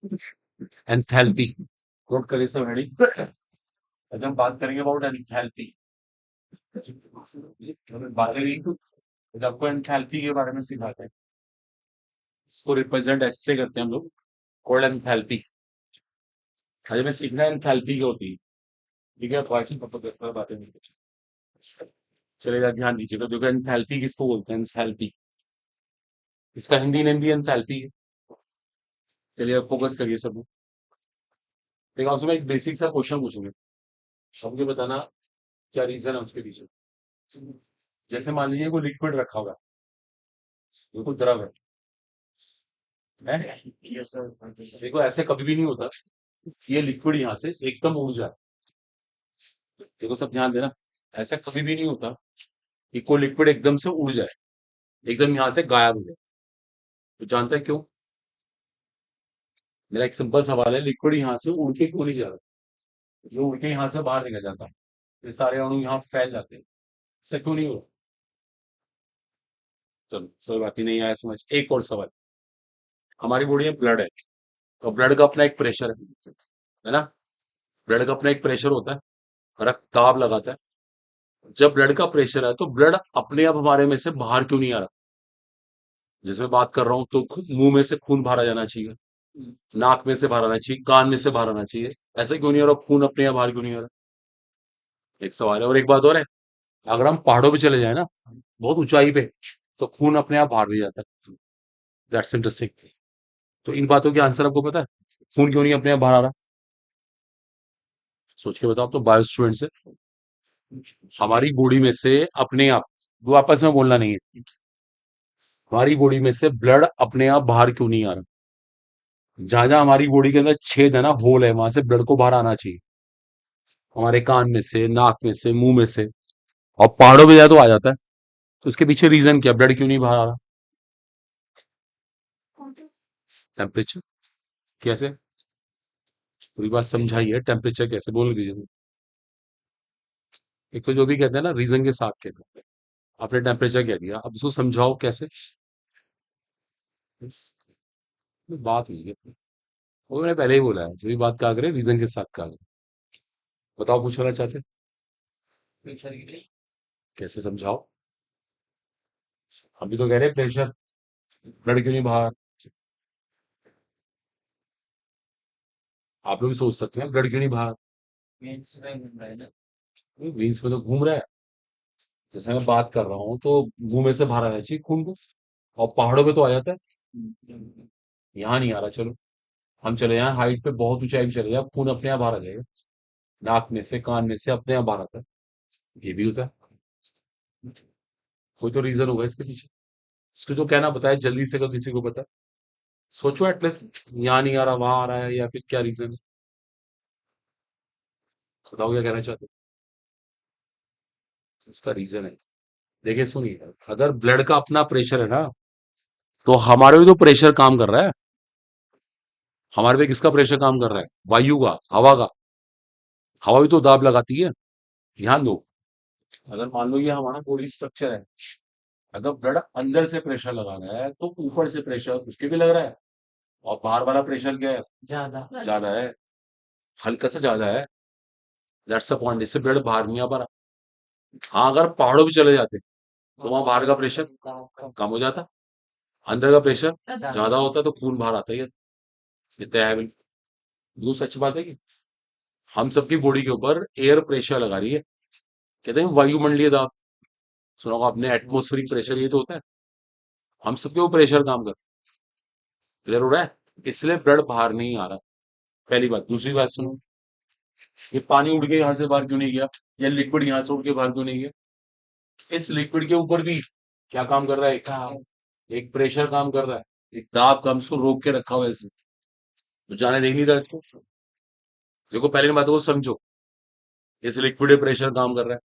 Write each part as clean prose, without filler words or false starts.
Enthalpy note करिए सब heading. आज हम बात करेंगे अबाउट एंथैल्पी। बात करेंगे तो आपको एंथैल्पी के बारे में सिखाते हैं। इसको रिप्रेजेंट ऐसे करते हैं हम लोग, कोल्ड एंथैल्पी। आज हमें सीखना है एंथैल्पी क्या होती है। ठीक है, वॉइस पता करता है बातें नहीं करते। चलिए ध्यान दीजिएगा, देखो एंथैल्पी किसको बोलते हैं, एंथैल्पी। इसका हिंदी नेम भी एंथैल्पी है। चलिए अब फोकस करिए सब लोग। देखो आपसे मैं एक बेसिक सा क्वेश्चन पूछूंगा, अब मुझे बताना क्या रीजन है उसके पीछे। जैसे मान लीजिए कोई लिक्विड रखा हुआ है, बिल्कुल द्रव है। देखो ऐसे कभी भी नहीं होता कि ये लिक्विड यहाँ से एकदम उड़ जाए। देखो सब ध्यान देना, ऐसा कभी भी नहीं होता कि कोई लिक्विड एकदम से उड़ जाए, एकदम यहाँ से गायब हो जाए। तो जानता है क्यों? मेरा एक सिंपल सवाल है, लिक्विड यहाँ से उड़ के क्यों नहीं जा रहा? ये उड़ के यहाँ से बाहर निकल जाता, ये सारे अणु यहाँ फैल जाते हैं। ऐसा क्यों नहीं हो? चलो कोई बात ही नहीं आया समझ। एक और सवाल, हमारी बॉडी में ब्लड है, तो ब्लड का अपना एक प्रेशर है ना? ब्लड का अपना एक प्रेशर होता है, रक्त दाब लगाता है। जब ब्लड का प्रेशर है तो ब्लड अपने आप हमारे में से बाहर क्यों नहीं आ रहा? जैसे मैं बात कर रहा हूं तो मुंह में से खून बाहर आ जाना चाहिए, नाक में से बाहर आना चाहिए, कान में से बाहर आना चाहिए। ऐसा क्यों नहीं आ रहा? खून अपने आप बाहर क्यों नहीं आ रहा? एक सवाल है। और एक बात और है, अगर हम पहाड़ों पे चले जाए ना, बहुत ऊंचाई पे, तो खून अपने आप बाहर भी जाता है। That's interesting. तो इन बातों के आंसर आपको पता है, खून क्यों नहीं अपने आप बाहर आ रहा? सोच के बताओ। तो बायो स्टूडेंट से, हमारी बॉडी में से अपने आप, वो आपस में बोलना नहीं है, हमारी बॉडी में से ब्लड अपने आप बाहर क्यों नहीं आ रहा? जहां जहां हमारी बॉडी के अंदर छेद है ना, होल है, वहां से ब्लड को बाहर आना चाहिए। हमारे कान में से, नाक में से, मुंह में से। और पहाड़ों पे जाए तो आ जाता है। तो उसके पीछे रीजन क्या, ब्लड क्यों नहीं बाहर आ रहा? टेम्परेचर। कैसे? पूरी बात समझाइए, टेम्परेचर कैसे बोल दीजिए। एक तो जो भी कहते हैं ना रीजन के साथ कहते हैं, आपने टेम्परेचर कह दिया, अब उसको समझाओ कैसे। बस, ये बात हुई है। वो मैंने पहले ही बोला है, जो भी बात कहा करें रीजन के साथ कहा करें। बताओ पूछना चाहते हैं? कैसे समझाओ? अभी तो कह रहे प्रेशर, ब्लड क्यों नहीं बाहर। आप लोग भी सोच सकते हैं ब्लड क्यों नहीं बाहर। वेन्स में तो घूम रहा है। जैसे मैं बात कर रहा हूँ तो मुंह में से बाहर आना चाहिए खून को, और पहाड़ों पे तो आ जाता है, यहाँ नहीं आ रहा। चलो हम चले जाएं हाइट पे, बहुत ऊंचाई पे चले जाए, खून अपने आप बाहर आ जाएगा, नाक में से, कान में से अपने आप बाहर आता है। ये भी होता है। कोई तो रीजन होगा इसके पीछे। इसको जो कहना बताया जल्दी से, अगर किसी को पता है, सोचो एटलीस्ट, यहाँ नहीं आ रहा वहां आ रहा है, या फिर क्या रीजन है। बताओ क्या कहना चाहते हो उसका रीजन है। देखिए सुनिए, अगर ब्लड का अपना प्रेशर है ना, तो हमारे भी तो प्रेशर काम कर रहा है। हमारे पे किसका प्रेशर काम कर रहा है? वायु का, हवा का। हवा भी तो दाब लगाती है। ध्यान दो, अगर मान लो ये हमारा बॉडी स्ट्रक्चर है, अगर ब्लड अंदर से प्रेशर लगा रहा है तो ऊपर से प्रेशर उसके भी लग रहा है। और बाहर वाला प्रेशर क्या है? ज्यादा ज्यादा है, हल्का सा ज्यादा है। दैट्स द पॉइंट, इससे ब्लड बाहर नहीं आ पा रहा। हाँ अगर पहाड़ों पे चले जाते तो वहां बाहर का प्रेशर कम हो जाता, अंदर का प्रेशर ज्यादा होता, तो खून बाहर आता ही है। ये तय है बिल्कुल। बिल्कुल सच बात है कि हम सबकी बॉडी के ऊपर एयर प्रेशर लगा रही है। कहते हैं वायुमंडलीय दाब, सुना होगा आपने, एटमोस्फेरिक प्रेशर, ये तो होता है। हम सबके ऊपर प्रेशर काम करता है। क्लियर हो रहा है? इसलिए ब्लड बाहर नहीं आ रहा। पहली बात। दूसरी बात सुनो, ये पानी उड़ के यहाँ से बाहर क्यों नहीं गया, या लिक्विड यहाँ से उड़ के बाहर क्यों नहीं गया? इस लिक्विड के ऊपर भी क्या काम कर रहा है? एक प्रेशर काम कर रहा है, एक दाब काम, उसको रोक के रखा हुआ है ऐसे, तो जाने दे नहीं रहा इसको। देखो पहले बात को समझो, इस लिक्विड पे प्रेशर काम कर रहा है,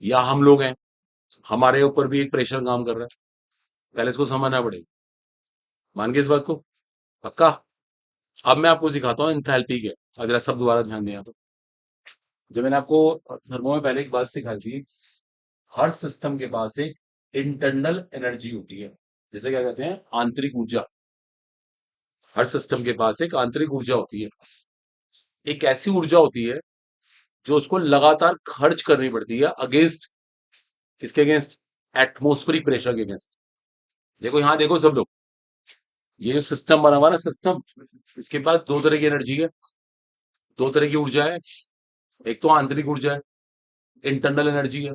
या हम लोग हैं, हमारे ऊपर भी एक प्रेशर काम कर रहा है। पहले इसको समझना पड़ेगा। मान के इस बात को? पक्का? अब मैं आपको सिखाता हूँ इंथैल्पी के। अगला सब दोबारा ध्यान दें तो, जो मैंने आपको धर्मों में पहले एक बात सिखाई थी, हर सिस्टम के पास एक इंटरनल एनर्जी होती है, जैसे क्या कहते हैं, आंतरिक ऊर्जा। हर सिस्टम के पास एक आंतरिक ऊर्जा होती है। एक ऐसी ऊर्जा होती है जो उसको लगातार खर्च करनी पड़ती है अगेंस्ट, किसके अगेंस्ट? एटमोस्फेरिक प्रेशर के अगेंस्ट। देखो यहां देखो सब लोग, ये जो सिस्टम बना हुआ ना सिस्टम, इसके पास दो तरह की एनर्जी है, दो तरह की ऊर्जा है। एक तो आंतरिक ऊर्जा है, इंटरनल एनर्जी है।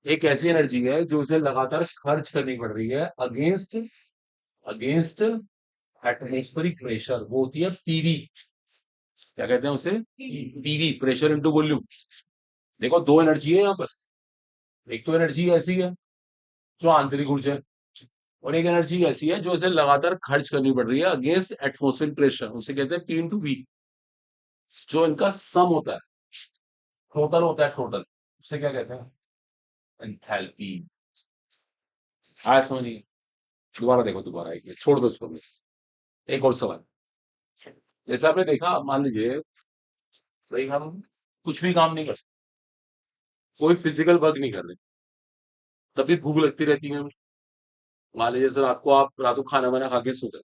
एक ऐसी एनर्जी है जो इसे लगातार खर्च करनी पड़ रही है अगेंस्ट, अगेंस्ट एटमोस्फेरिक प्रेशर, वो होती है पीवी। क्या कहते हैं उसे? PV, pressure into volume. देखो दो एनर्जी है यहाँ पर। एक तो एनर्जी ऐसी है जो आंतरिक ऊर्जा है, और एक एनर्जी ऐसी है जो इसे लगातार खर्च करनी पड़ रही है अगेंस्ट एटमोस्फेरिक प्रेशर, उसे कहते हैं पी इंटू वी। जो इनका सम होता है, टोटल होता है, टोटल, उसे क्या कहते हैं? एंथैल्पी। आया समझ नहीं? दोबारा देखो, दोबारा एक मिनट, छोड़ दो इसको भी। एक और सवाल। जैसे आपने देखा, मान लीजिए भाई हम कुछ भी काम नहीं करते, कोई फिजिकल वर्क नहीं कर रहे, तब भी भूख लगती रहती है हमें। मान लीजिए सर, आपको, आप रात को खाना वाना खा के सो गए,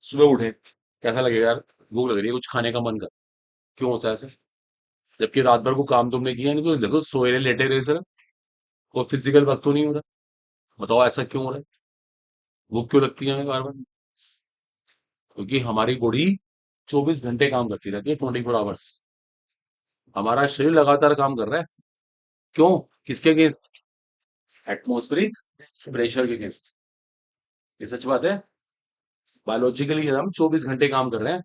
सुबह उठे, कैसा लगेगा यार? भूख लग रही है, कुछ खाने का मन कर। क्यों होता है ऐसे? जबकि रात भर को काम तुमने किया नहीं, तो देखो सोए रहे, लेटे रहे सर, कोई फिजिकल वर्क तो नहीं हो रहा। बताओ ऐसा क्यों हो रहा है? भूख क्यों लगती है हमें बार बार? क्योंकि हमारी बॉडी 24 घंटे काम करती रहती है, 24 आवर्स। हमारा शरीर लगातार काम कर रहा है। क्यों? किसके अगेंस्ट? एटमोस्फेरिक प्रेशर के अगेंस्ट। ये सच बात है। बायोलॉजिकली हम 24 घंटे काम कर रहे हैं।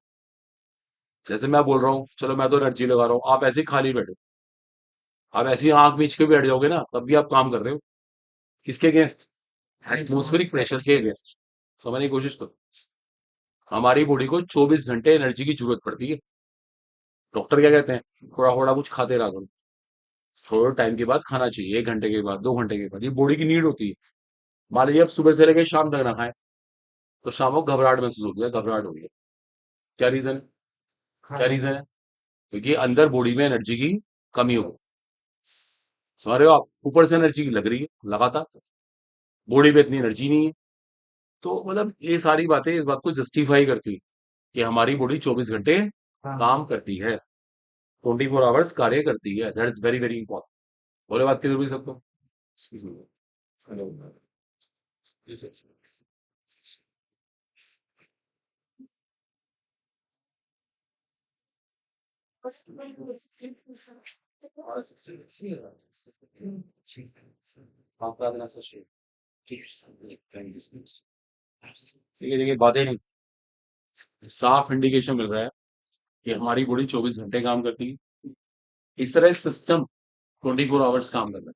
जैसे मैं बोल रहा हूँ, चलो मैं तो एनर्जी लगा रहा हूँ, आप ऐसे ही खाली बैठे, आप ऐसे ही आंख मीच के बैठ जाओगे ना, तब भी आप काम कर रहे हो। किसके अगेंस्ट? एटमोस्फेरिक प्रेशर के अगेंस्ट। समझने की कोशिश करो। हमारी बॉडी को 24 घंटे एनर्जी की जरूरत पड़ती है। डॉक्टर क्या कहते हैं? थोड़ा थोड़ा कुछ खाते रहा करो, थोड़े टाइम के बाद खाना चाहिए, 1 घंटे के बाद, 2 घंटे के बाद, ये बॉडी की नीड होती है। मान लीजिए आप सुबह से लेकर शाम तक ना खाएं, तो शाम को घबराहट महसूस होती है, घबराहट हो गई है। क्या रीजन? क्या रीजन है? क्योंकि अंदर बॉडी में एनर्जी की कमी हो गई। समझ रहे हो आप? ऊपर से एनर्जी लग रही है लगातार, बॉडी में इतनी एनर्जी नहीं है। तो मतलब ये सारी बातें इस बात को जस्टिफाई करती है कि हमारी बॉडी 24 घंटे काम करती है, 24 आवर्स कार्य करती है। That is very very important. बोले बात क्लियर हुई सबको? Excuse me. Hello. Yes, yes. आपका दिन अच्छा शेयर। ठीक है, थैंक यू सो मच। ठीक है, देखिए बातें नहीं, साफ इंडिकेशन मिल रहा है कि हमारी बॉडी 24 घंटे काम करती है। इस तरह सिस्टम 24 आवर्स काम कर रहा है।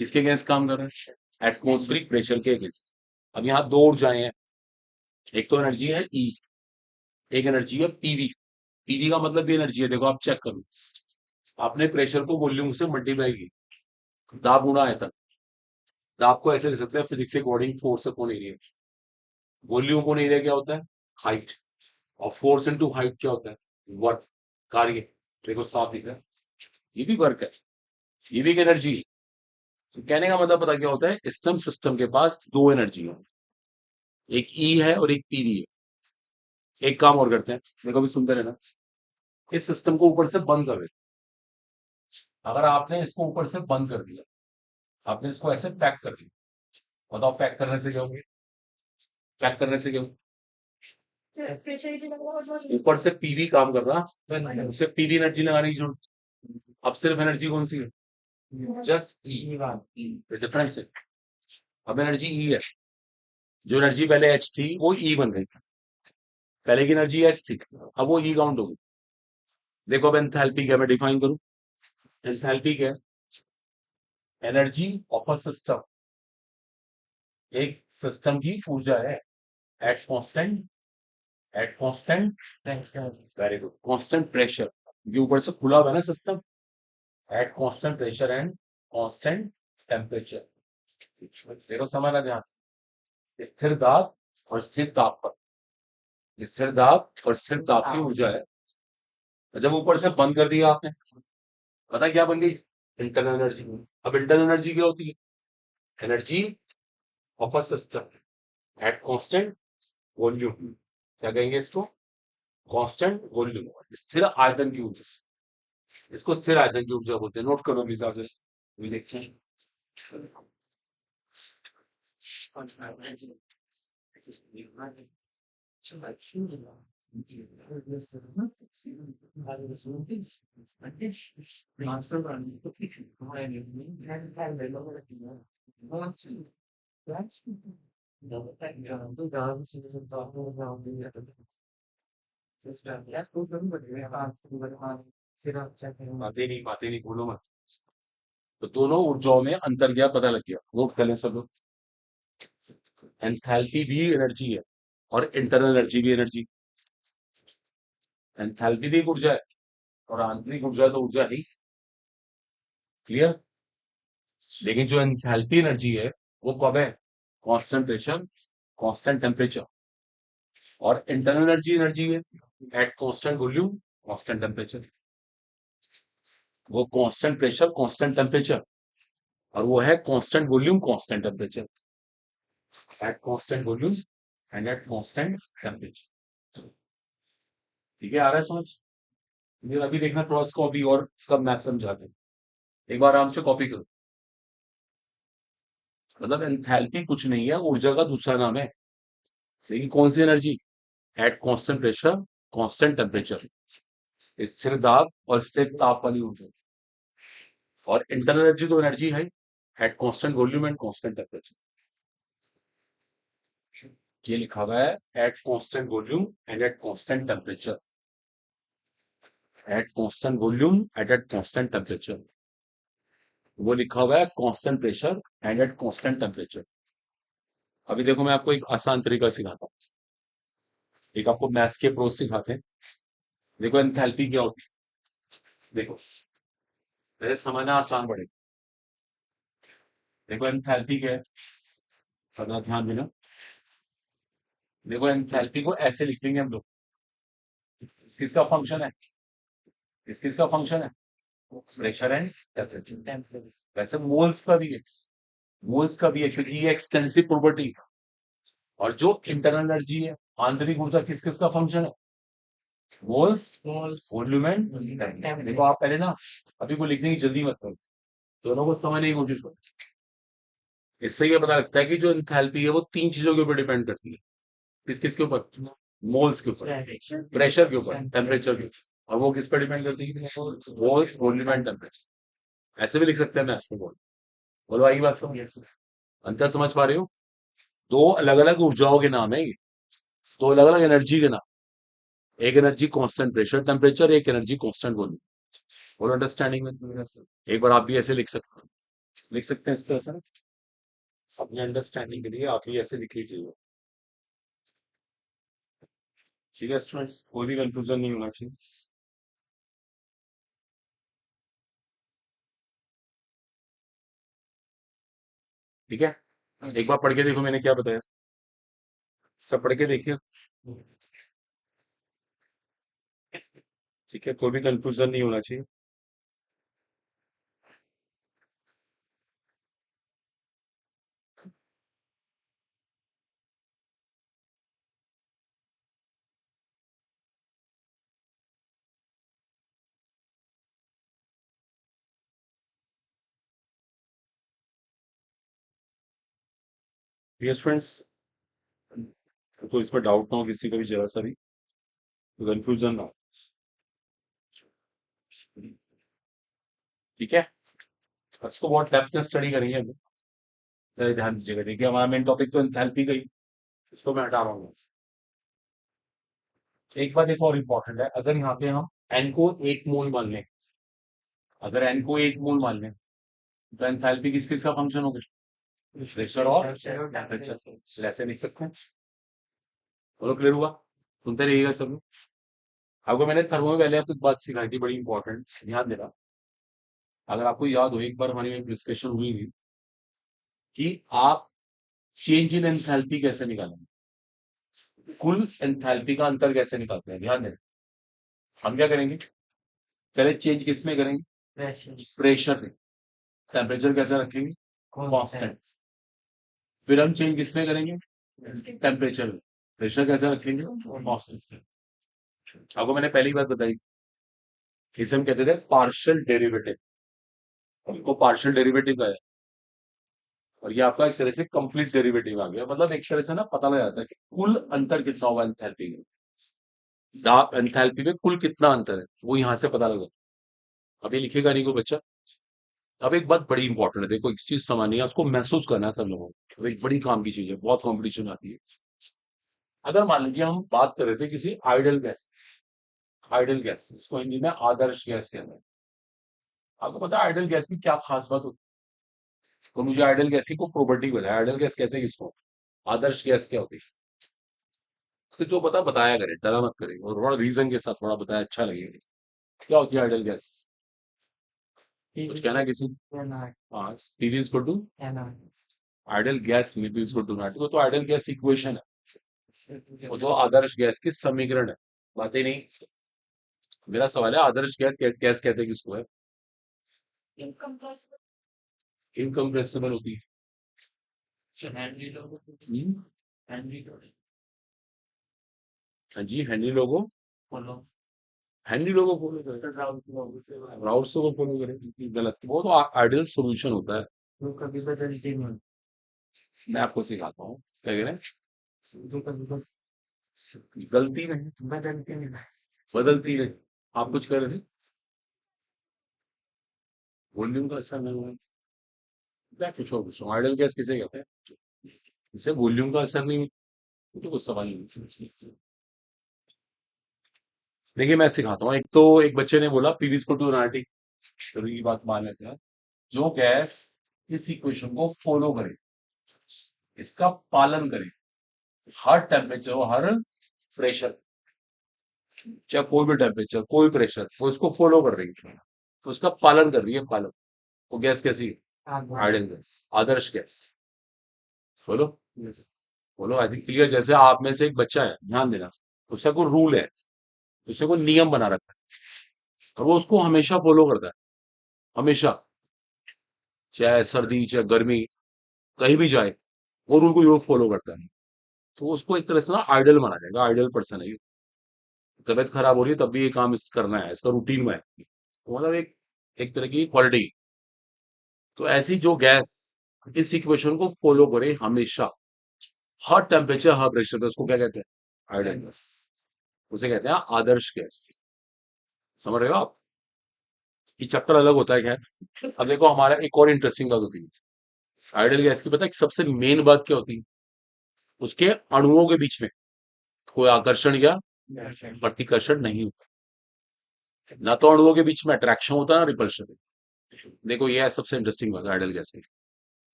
किसके अगेंस्ट काम कर रहा है? एटमोस्फेरिक प्रेशर के अगेंस्ट। अब यहाँ दो ऊर्जाएं हैं, एक तो एनर्जी है ई, एक एनर्जी है पीवी। पीवी का मतलब भी एनर्जी है, देखो आप चेक करो। आपने प्रेशर को वॉल्यूम से मल्टीप्लाई की, दाब गुणा आयतन। दाब को ऐसे लिख सकते हैं फिजिक्स के according, force upon area. Volume upon area क्या होता है? हाइट। और फोर्स इनटू हाइट क्या होता है? वर्क, कार्य। देखो साफ दिख रहा है, ये भी वर्क है, ये भी एक एनर्जी है। तो कहने का मतलब पता क्या होता है? सिस्टम, सिस्टम के पास दो एनर्जी है, एक ई है और एक पीवी है। एक काम और करते हैं, देखो भी सुनते रहना। इस सिस्टम को ऊपर से बंद कर देते हैं। अगर आपने इसको ऊपर से बंद कर दिया, आपने इसको ऐसे पैक कर दिया, बताओ पैक करने से क्या होगा? पैक करने से क्या होगा? ऊपर से पीवी काम कर रहा, उसे पीवी एनर्जी लगाने की जरूरत। अब सिर्फ एनर्जी कौन सी है? जस्ट ई। डिफरेंस है, अब एनर्जी ई है। जो एनर्जी पहले एच थी वो ई बन गई। पहले की एनर्जी एच थी, अब वो ई काउंट होगी। देखो अब एंथैल्पी क्या, मैं डिफाइन करूं। एंथैल्पी क्या है? एनर्जी ऑफ अ सिस्टम, एक सिस्टम की ऊर्जा है at constant, at constant, very good, constant pressure. ये ऊपर से खुला हुआ है ना system, eight constant pressure and constant temperature. देखो समझ आ ध्यान से, स्थिर दाब और स्थिर ताप पर, स्थिर दाब और स्थिर ताप की ऊर्जा है। जब ऊपर से बंद कर दिया आपने, पता क्या बन गई? Internal energy. अब इंटरनल एनर्जी क्या होती है? Energy of a system eight constant volume. क्या कहेंगे इसको? कांस्टेंट वॉल्यूम, स्थिर आयतन की ऊर्जा। इसको स्थिर आयतन की ऊर्जा बोलते हैं। नोट करो प्लीज आप ये देखते हैं। बातें नहीं भूलो मत। तो दोनों ऊर्जाओं में अंतर क्या पता लग गया। नोट कर लें सब लोग। एंथैल्पी भी एनर्जी है और इंटरनल एनर्जी भी एनर्जी। एंथैल्पी भी एक ऊर्जा है और आंतरिक ऊर्जा तो ऊर्जा ही। क्लियर? लेकिन जो एंथैल्पी एनर्जी है वो कब है? Constant pressure, constant temperature. और इंटरनल एनर्जी एनर्जी है at constant volume, constant temperature. वो कांस्टेंट प्रेशर, कांस्टेंट टेम्परेचर, और वो है constant volume, constant temperature. At constant volume and at constant temperature. ठीक है, आ रहा है समझ? फिर अभी देखना थोड़ा इसको अभी और इसका मैथ समझाते हैं। एक बार आराम से कॉपी करो। मतलब एंथैल्पी कुछ नहीं है, ऊर्जा का दूसरा नाम है। लेकिन कौन सी energy? At constant pressure, constant temperature. स्थिर दाब और स्थिर ताप वाली ऊर्जा। और इंटरनल एनर्जी तो एनर्जी है at constant volume and constant temperature. ये लिखा हुआ है at constant volume and at constant temperature. At constant volume at constant temperature. वो लिखा हुआ है constant pressure and at constant temperature. अभी देखो मैं आपको एक आसान तरीका सिखाता हूँ। एक आपको मैथ्स के प्रोस सिखाते हैं। देखो एंथैल्पी क्या होती है। देखो वैसे समझना आसान पड़ेगा। देखो एंथैल्पी क्या है, थोड़ा ध्यान देना। देखो एंथैल्पी को ऐसे लिखेंगे हम लोग। किसका फंक्शन है? किसका फंक्शन है? Pressure and temperature. वैसे मोल्स का भी है, मोल्स का भी है, क्योंकि ये एक्सटेंसिव प्रॉपर्टी। और जो इंटरनल एनर्जी है, आंतरिक ऊर्जा, किसका फंक्शन है? Moles, volume and temperature. देखो आप पहले ना अभी को लिखने की जल्दी मत करो, दोनों को समझने की कोशिश करो। इससे ये पता लगता है कि जो एंथैल्पी है वो तीन चीजों के ऊपर डिपेंड करती है। किस के ऊपर? मोल्स के ऊपर, प्रेशर के ऊपर, टेम्परेचर के ऊपर। और वो किस पर डिपेंड करती है? Moles, volume and temperature. ऐसे भी लिख सकते हैं मैथ्स में। बोलो आई बात समझ? अंतर समझ पा रहे हो? दो अलग अलग ऊर्जाओं के नाम है ये, दो अलग अलग एनर्जी के नाम। एक एनर्जी कांस्टेंट प्रेशर टेम्परेचर, एक एनर्जी कांस्टेंट वॉल्यूम। और अंडरस्टैंडिंग में एक बार आप भी ऐसे लिख सकते हैं, लिख सकते हैं इस तरह से। अपनी अंडरस्टैंडिंग के लिए आप भी ऐसे लिख लीजिए। ठीक है स्टूडेंट्स, कोई भी कंफ्यूजन नहीं होना चाहिए। ठीक है, एक बार पढ़ के देखो मैंने क्या बताया। सब पढ़ के देखिए। ठीक है, कोई भी कंफ्यूजन नहीं होना चाहिए। ठीक है स्टूडेंट्स, तो इस पर डाउट ना हो किसी का भी जरा सा भी, कंफ्यूजन ना हो। ठीक है, इसको बहुत डेप्थ में स्टडी करेंगे हम। जरा ध्यान दीजिएगा। देखिए हमारा मेन टॉपिक तो एंथैल्पी का ही, इसको मैं हटा रहा हूँ। एक बात देखो और इम्पोर्टेंट है, अगर यहाँ पे हम एन को एक मोल मान लें, अगर एन को एक मोल मान लें, तो एंथैल्पी किसका फंक्शन होगा? प्रेशर और टेम्परेचर। ऐसे लिख सकते हैं। बोलो क्लियर हुआ? सुनते रहिएगा सब लोग। आपको मैंने थर्मो में पहले आपको एक बात सिखाई थी बड़ी इंपॉर्टेंट, ध्यान देना। अगर आपको याद हो, एक बार हमारी में डिस्कशन हुई थी कि आप चेंज इन एंथैल्पी कैसे निकालेंगे, कुल एंथैल्पी का अंतर कैसे निकालते हैं। ध्यान देना, हम क्या करेंगे, पहले चेंज किस में करेंगे? प्रेशर में। टेम्परेचर कैसे रखेंगे? कांस्टेंट। फिर हम चेंज किस में करेंगे? टेम्परेचर में। प्रेशर कैसे रखेंगे? कांस्टेंट। आपको मैंने पहली बात बताई, इसे हम कहते थे पार्शियल डेरिवेटिव। इनको पार्शियल डेरिवेटिव का है, और ये आपका एक तरह से कंप्लीट डेरिवेटिव आ गया। मतलब एक तरह से ना पता लग जाता है कि कुल अंतर कितना होगा एंथैल्पी में, डार्क एंथैल्पी में कुल कितना अंतर है, वो यहां से पता लगा। अभी लिखेगा नहीं को बच्चा। अब एक बात बड़ी इंपॉर्टेंट है, देखो एक चीज समझनी है, उसको महसूस करना है सब लोगों को। अब एक बड़ी काम की चीज है, बहुत कंपटीशन आती है। अगर मान लीजिए हम बात कर रहे थे किसी आइडल गैस, आइडल गैस इसको हिंदी में आदर्श गैस कहते हैं। आपको पता है आइडल गैस की क्या खास बात होती है? तो मुझे आइडल गैस की को प्रॉपर्टी बताया, आइडल गैस कहते हैं किसको, आदर्श गैस क्या होती है? तो जो पता बताया करे, डरा मत करे, और थोड़ा रीजन के साथ थोड़ा बताया, अच्छा लगेगा। क्या होती है आइडल गैस? कुछ कहना है किसी? हाँ, PV is equal to ideal gas में P is equal to naught, वो तो आइडल गैस इक्वेशन है, वो तो आदर्श गैस की समीकरण है। बातें नहीं, मेरा सवाल है आदर्श गैस गैस कहते हैं किसको है? इनकम्प्रेसिबल होती है। हम्म, हाँ जी, हैंडी लोगो, हैंडी लोगो फॉलो करें, राउट्स को फॉलो करें, गलत, वो तो आइडियल सोल्यूशन होता है। मैं आपको सिखाता हूँ, क्या कह रहे हैं? गलती नहीं, बदलती नहीं। आप कुछ कर रहे थे, वॉल्यूम का असर नहीं हुआ। मैं कुछ और पूछ रहा हूँ, आइडल गैस किसे कहते हैं? इसे वॉल्यूम का असर नहीं हुआ, तो कुछ सवाल नहीं। देखिए मैं सिखाता हूँ, एक तो एक बच्चे ने बोला पीवी इक्वल टू एनआरटी, चलो ये बात मान लेते हैं। जो गैस इस इक्वेशन को फॉलो करे, इसका पालन करे, हर टेम्परेचर और हर प्रेशर, चाहे कोई भी टेम्परेचर कोई प्रेशर, वो इसको फॉलो कर रही है, तो उसका पालन कर रही है, पालन। वो गैस कैसी है? आइडियल गैस, आदर्श गैस। बोलो, बोलो, आई थिंक क्लियर। जैसे आप में से एक बच्चा है, ध्यान देना, उसका कोई रूल है, उसने कोई नियम बना रखा है, और वो उसको हमेशा फॉलो करता है, हमेशा, चाहे सर्दी चाहे गर्मी, कहीं भी जाए, वो रूल को जरूर फॉलो करता है। तो उसको एक तरह से ना आइडल माना जाएगा, आइडल पर्सन है ये। तबीयत खराब हो रही है तब भी ये काम इस करना है, इसका रूटीन में है, तो मतलब एक एक तरह की क्वालिटी। तो ऐसी जो गैस इस इक्वेशन को फॉलो करे हमेशा, हर टेम्परेचर हर प्रेशर पे, उसको क्या कहते हैं? Idol gas. उसे कहते हैं आदर्श गैस। समझ रहे हो आप? ये चैप्टर अलग होता है, खैर। अब देखो हमारा एक और इंटरेस्टिंग बात होती है आइडल गैस की, पता है सबसे मेन बात क्या होती है? उसके अणुओं के बीच में कोई आकर्षण या प्रतिकर्षण नहीं होता, ना तो अणुओं के बीच में अट्रैक्शन होता है ना रिपल्शन। देखो ये है सबसे इंटरेस्टिंग बात आइडल गैस की।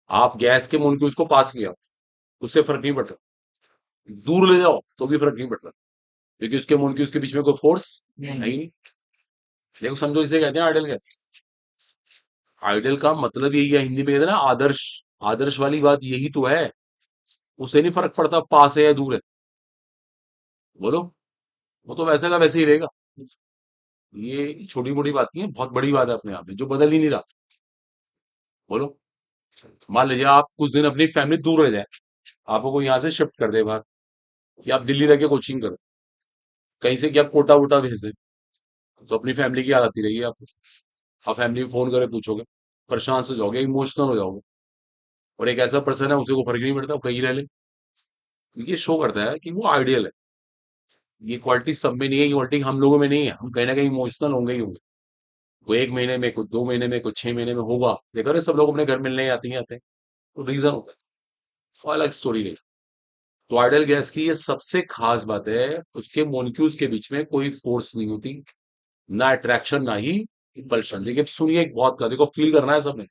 आप गैस के मोलिक्यूल्स को पास ले आओ, उससे फर्क नहीं पड़ता, दूर ले जाओ तो भी फर्क नहीं पड़ता, क्योंकि उसके मोलिक्यूल्स के बीच में कोई फोर्स नहीं। देखो समझो, इसे कहते हैं आइडल गैस। आइडल का मतलब यही है, हिंदी में कहते हैं ना आदर्श। आदर्श वाली बात यही तो है, उसे नहीं फर्क पड़ता पास है या दूर है। बोलो, वो तो वैसे का वैसे ही रहेगा। ये छोटी मोटी बात नहीं है, बहुत बड़ी बात है अपने आप में, जो बदल ही नहीं रहा। बोलो, मान लीजिए आप कुछ दिन अपनी फैमिली दूर रह जाए, आपको कोई यहाँ से शिफ्ट कर दे बाहर, कि आप दिल्ली रह के कोचिंग करो, कहीं से क्या कोटा वोटा भेज दे, तो अपनी फैमिली की याद आती रहेगी आपको। आप फैमिली में फोन करे पूछोगे, परेशान से जाओगे, इमोशनल हो जाओगे। और एक ऐसा पर्सन है, उसे को फर्क नहीं पड़ता, वो कहीं रह ले, क्योंकि ये शो करता है कि वो आइडियल है। ये क्वालिटी सब में नहीं है, ये क्वालिटी हम लोगों में नहीं है, हम कहीं ना कहीं इमोशनल होंगे ही होंगे। वो 1 महीने में, कुछ 2 महीने में, कुछ 6 महीने में होगा, देखो रे सब लोग अपने घर मिलने आते ही आते हैं, तो रीजन होता है, वो अलग स्टोरी नहीं। तो आइडियल गैस की ये सबसे खास बात है, उसके मोलिक्यूल्स के बीच में कोई फोर्स नहीं होती, ना अट्रैक्शन ना ही रिपल्शन। देखिए सुनिए, एक बहुत का देखो फील करना है सबने,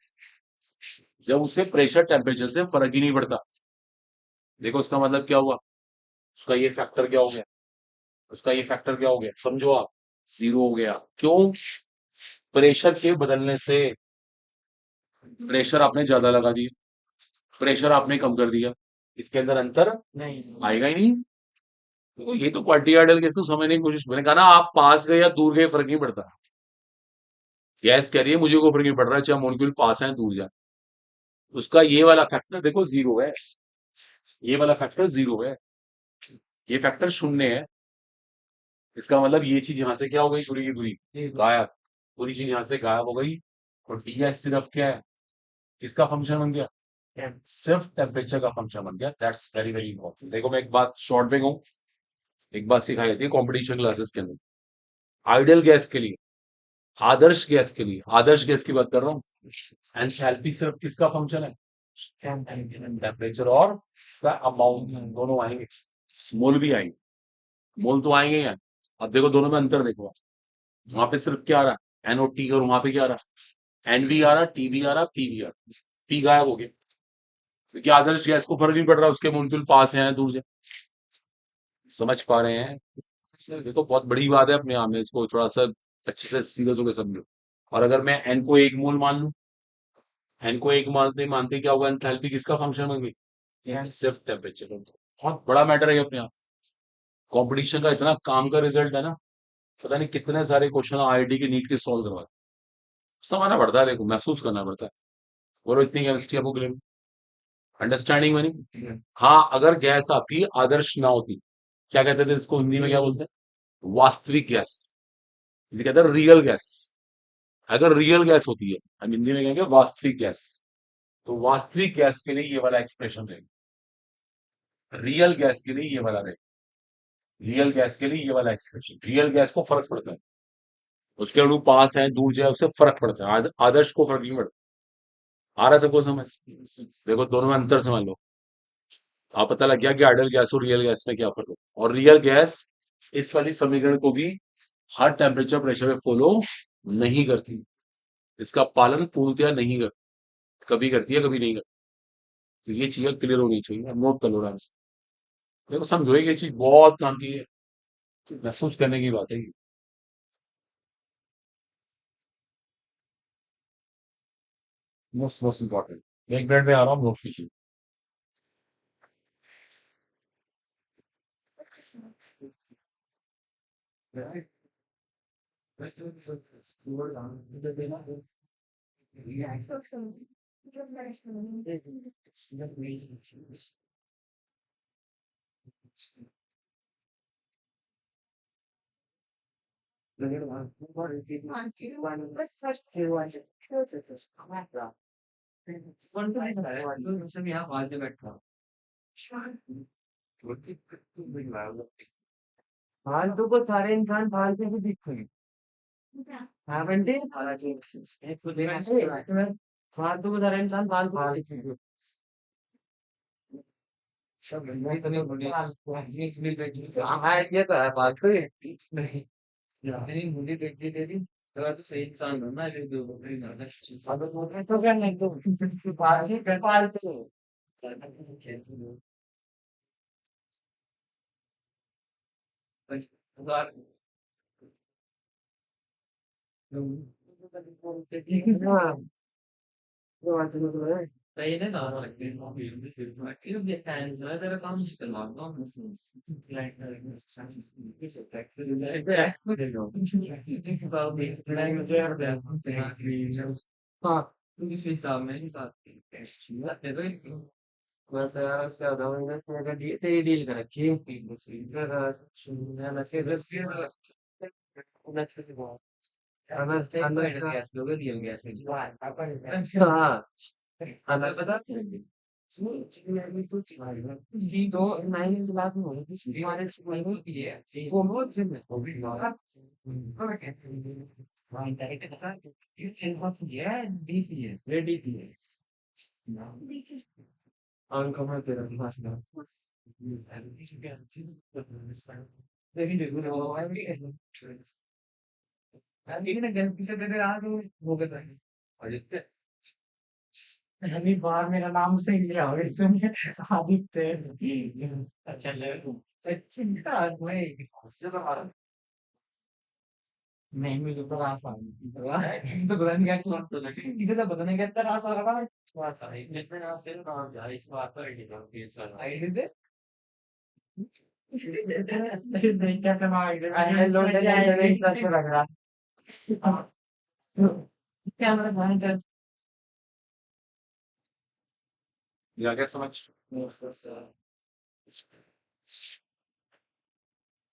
जब उसे प्रेशर टेम्परेचर से फर्क ही नहीं पड़ता, देखो उसका मतलब क्या हुआ, उसका ये फैक्टर क्या हो गया, उसका ये फैक्टर क्या हो गया, समझो आप, जीरो हो गया। क्यों? प्रेशर के बदलने से, प्रेशर आपने ज्यादा लगा दिया, प्रेशर आपने कम कर दिया, इसके अंदर अंतर नहीं आएगा ही नहीं। तो ये तो क्वालिटी आइडल केस को समझने की कोशिश, मैंने कहा ना, आप पास गए या दूर गए फर्क नहीं पड़ता। गैस कह रही है मुझे कोई फर्क नहीं पड़ रहा चाहे मॉलिक्यूल पास है दूर जाए, उसका ये वाला फैक्टर देखो जीरो है, ये वाला फैक्टर जीरो है। ये फैक्टर शून्य है। इसका मतलब ये चीज यहां से क्या हो गई, पूरी की पूरी गायब। पूरी चीज यहां से गायब हो गई। और ds सिर्फ क्या है, किसका फंक्शन बन गया, सिर्फ टेम्परेचर का फंक्शन बन गया। That's very very important. देखो मैं एक बात शॉर्ट में कहूँ, एक बात सिखाई जाती है कॉम्पिटिशन क्लासेस के अंदर। आइडियल गैस के लिए, आदर्श गैस के लिए, आदर्श गैस की बात कर रहा हूँ, एंथैल्पी सिर्फ किसका फंक्शन है, टेम्परेचर और उसका अमाउंट, दोनों आएंगे। मोल भी आएंगे, मोल तो आएंगे यार। अब देखो दोनों में अंतर देखो, वहां पे सिर्फ क्या आ रहा है, NO2, और वहां पे क्या आ रहा है, NV आ रहा, TB आ रहा, PV आ रहा। P गायब हो गया, क्योंकि आदर्श गैस को फर्क नहीं पड़ रहा उसके मोलिक्यूल पास है दूर से। समझ पा रहे हैं। ये तो बहुत बड़ी बात है अपने आप में, इसको थोड़ा सा अच्छे से सीरियस होकर समझो। और अगर मैं एन को एक मोल मान लूं, एन को एक मानते मानते क्या होगा, एंथैल्पी किसका फंक्शन बन गई, सिर्फ टेम्परेचर। बहुत बड़ा मैटर है ये अपने आप। कंपटीशन का इतना काम का रिजल्ट है ना, पता नहीं कितने सारे क्वेश्चन IIT की नीट के सॉल्व करवाए। समझना पड़ता है, देखो महसूस करना पड़ता है। बोलो इतनी केमिस्ट्री आपको क्लियर, अंडरस्टैंडिंग बनी। हाँ, अगर गैस आपकी आदर्श ना होती, क्या कहते थे इसको हिंदी में, क्या बोलते हैं, वास्तविक गैस, जिसे कहते हैं रियल गैस। अगर रियल गैस होती है, हम हिंदी में कहेंगे वास्तविक गैस, तो वास्तविक गैस के लिए ये वाला एक्सप्रेशन रहेगा, रियल गैस के लिए ये वाला रहेगा, रियल गैस के लिए ये वाला एक्सप्रेशन। रियल गैस को फर्क पड़ता है, उसके अणु पास है दूर जाए उससे फर्क पड़ता है, आदर्श को फर्क नहीं पड़ता। आ रहा है सबको समझ, देखो दोनों में अंतर समझ लो। आप पता लग गया कि आइडियल गैस और रियल गैस में क्या फर्क है। और रियल गैस इस वाली समीकरण को भी हर टेम्परेचर प्रेशर में फॉलो नहीं करती, इसका पालन पूर्णतया नहीं करती, कभी करती है कभी नहीं करती। तो ये चीजें क्लियर होनी चाहिए, नोट कर लो आराम से। देखो समझो ये चीज बहुत काम की है, महसूस करने की बात है ये। Most most important. एक मिनट में आ रहा हूँ, नोट कीजिए। फालतू को सारे इंसान फालतू को दिखते हैं। हाँ बंटी, फालतू को सारे इंसान फालतू को दिखते हैं। हाँ ये तो है बात कोई नहीं। नहीं मुझे देखती तेरी, अगर तो सही इंसान हो ना, अब तो क्या नहीं तो फालतू हाँ सही है ना। क्यों देखता है जो तेरा काम नहीं करवा दो हाँ इस हिसाब में ही साथ बस यार उसका तेरी डील कर रखी हाँ अगर पता जी दो नाइन लाख में होगी हमारे वो बहुत जिम है रेडी थी अनकमर तेरा भाषण लेकिन लेकिन गलती से तेरे आ वो कहता है आदित्य अभी बाहर मेरा नाम सही लिया और इसमें आदित्य अच्छा ले अच्छा मैं नहीं मुझे तो आसान इसे तो पता नहीं क्या सुन तो लगे इसे तो पता नहीं कितना आसान लगा बात है जितने आप फिर काम जा इस बात पर नहीं करते इस वाला आईडी दे नहीं क्या करना आईडी आई लोड है इतना अच्छा लग रहा कैमरा बंद कर या क्या समझ,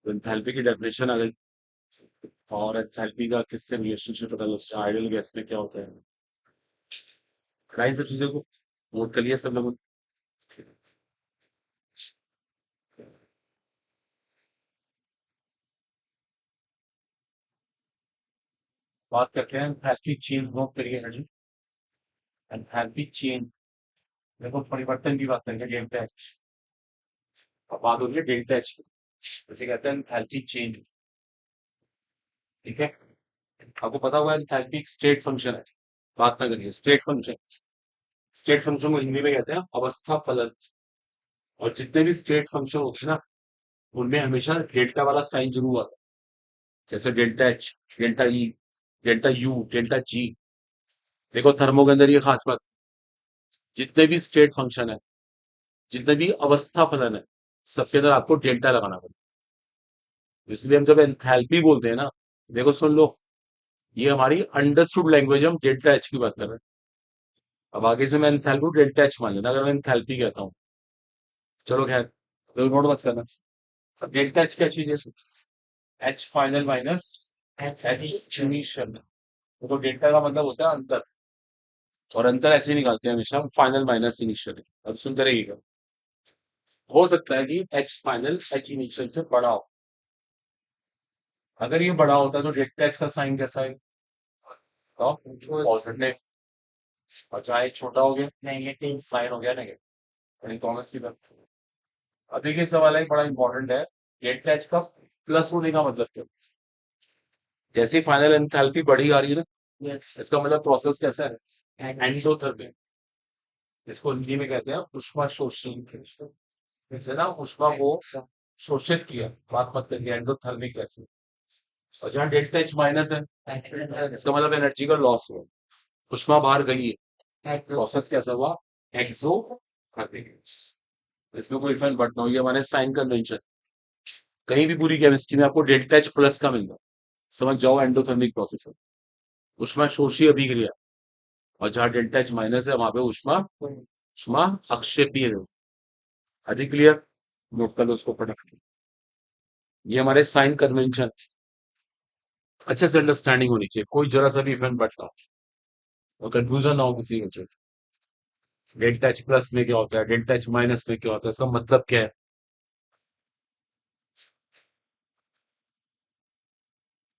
तो एंथैल्पी की डेफिनेशन आ गई, और एंथैल्पी का किससे रिलेशनशिप पता लगता है, आइडियल गैस में क्या होता है। इन सब चीजों को नोट कर लिया सब लोगों ने? बात करते हैं एंथैल्पी चेंज, नोट करिए सर। एंथैल्पी चेंज, देखो परिवर्तन की बात करेंगे, डेल्टा एच। अब बात हो रही है डेल्टा एच की, जैसे कहते हैं एंथैल्पी चेंज, ठीक है। आपको पता हुआ एंथैल्पी एक स्टेट फंक्शन है, बात ना करिए, स्टेट फंक्शन। स्टेट फंक्शन को हिंदी में कहते हैं अवस्था फलन। और जितने भी स्टेट फंक्शन होते हैं ना, उनमें हमेशा डेल्टा वाला साइन जरूर आता है, जैसे delta H, delta E, delta U, delta G. देखो थर्मो के अंदर ये खास बात, जितने भी स्टेट फंक्शन है, जितने भी अवस्था फलन है, सबके अंदर आपको डेल्टा लगाना पड़ेगा। इसलिए हम जब एंथैल्पी बोलते हैं ना, देखो सुन लो, ये हमारी अंडरस्टूड लैंग्वेज, हम डेल्टा एच की बात कर रहे हैं। अब आगे से मैं एंथैल्पी को डेल्टा एच मान लेना अगर मैं एंथैल्पी कहता हूँ। चलो खैर, तो नोट मत करना। अब डेल्टा एच क्या चीज है? H final minus H initial. तो डेल्टा का मतलब होता है अंतर, और अंतर ऐसे ही निकालते हैं हमेशा, फाइनल माइनस इनिशियल। अब सुनते रहिएगा, हो सकता है कि एच फाइनल एच इनिशियल से बड़ा हो। अगर ये बड़ा होता है तो डेल्टा एच का साइन कैसा है? तो पॉजिटिव। और चाहे छोटा हो गया नेगेटिव, साइन हो गया नेगेटिव। बड़ी कॉमन सी बात। अब देखिए सवाल है बड़ा इंपॉर्टेंट है, डेल्टा एच का प्लस होने का मतलब क्या? जैसे ही फाइनल एंथैल्पी बढ़ी आ रही है ना, इसका मतलब प्रोसेस कैसा है? एंडोथर्मिक। इसको हिंदी में कहते हैं ऊष्मा शोषण। जैसे ना ऊष्मा को शोषित किया, बात मत करिए, एंडोथर्मिक कैसे। और जहाँ डेल्टा एच माइनस है, इसका मतलब एनर्जी का लॉस हुआ, ऊष्मा बाहर गई है, प्रोसेस कैसा हुआ? एक्सोथर्मिक। इसमें कोई इफेक्ट बट ना हो, ये हमारे साइन कन्वेंशन। कहीं भी पूरी केमिस्ट्री में आपको डेल्टा एच प्लस का मिलता है, समझ जाओ एंडोथर्मिक प्रोसेस है, ऊष्मा शोषी अभिक्रिया। और जहाँ डेल्टा एच माइनस है, वहां पे ऊष्मा ऊष्मा अक्षेपीय है। अधिक क्लियर? नोट कर लो उसको फटाफट। ये हमारे साइन कन्वेंशन, अच्छे से अंडरस्टैंडिंग होनी चाहिए, कोई जरा सा भी इफेक्ट बट ना हो, और कंफ्यूजन ना हो किसी वजह से। डेल्टा एच प्लस में क्या होता है, डेल्टा एच माइनस में क्या होता है, इसका मतलब क्या है?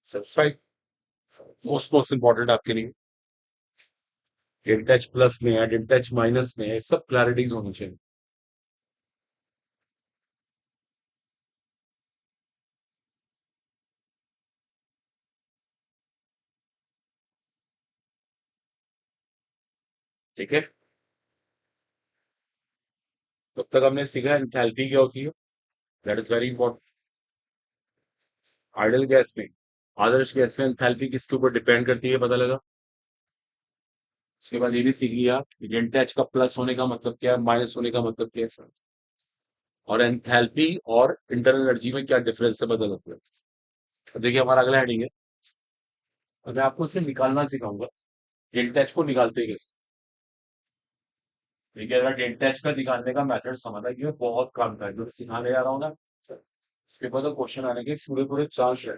सेटिस्फाइड? मोस्ट इंपॉर्टेंट आपके लिए, डेल्टा एच प्लस में है, डेल्टा एच माइनस में है, सब क्लैरिटीज होनी चाहिए। ठीक है, तब तक हमने सीखा एंथैल्पी क्या होती है, that is very important. Ideal gas में, आदर्श गैस में एंथैल्पी किसके ऊपर डिपेंड करती है, पता लगा। उसके बाद ये भी सीख लिया कि डेल्टा एच का प्लस होने का मतलब क्या है, माइनस होने का मतलब क्या है, और एंथैल्पी और इंटरनल एनर्जी में क्या डिफरेंस है, पता लगता है। तो देखिए हमारा अगला हेडिंग है, और मैं आपको इसे निकालना सिखाऊंगा। डेल्टा एच को निकालते हैं कैसे। देखिए अगर डेल्टा एच का निकालने का मेथड समझा कि बहुत काम का है, जो सिखाने जा रहा हूँ ना, इसके बाद तो क्वेश्चन आने के पूरे पूरे चांस है,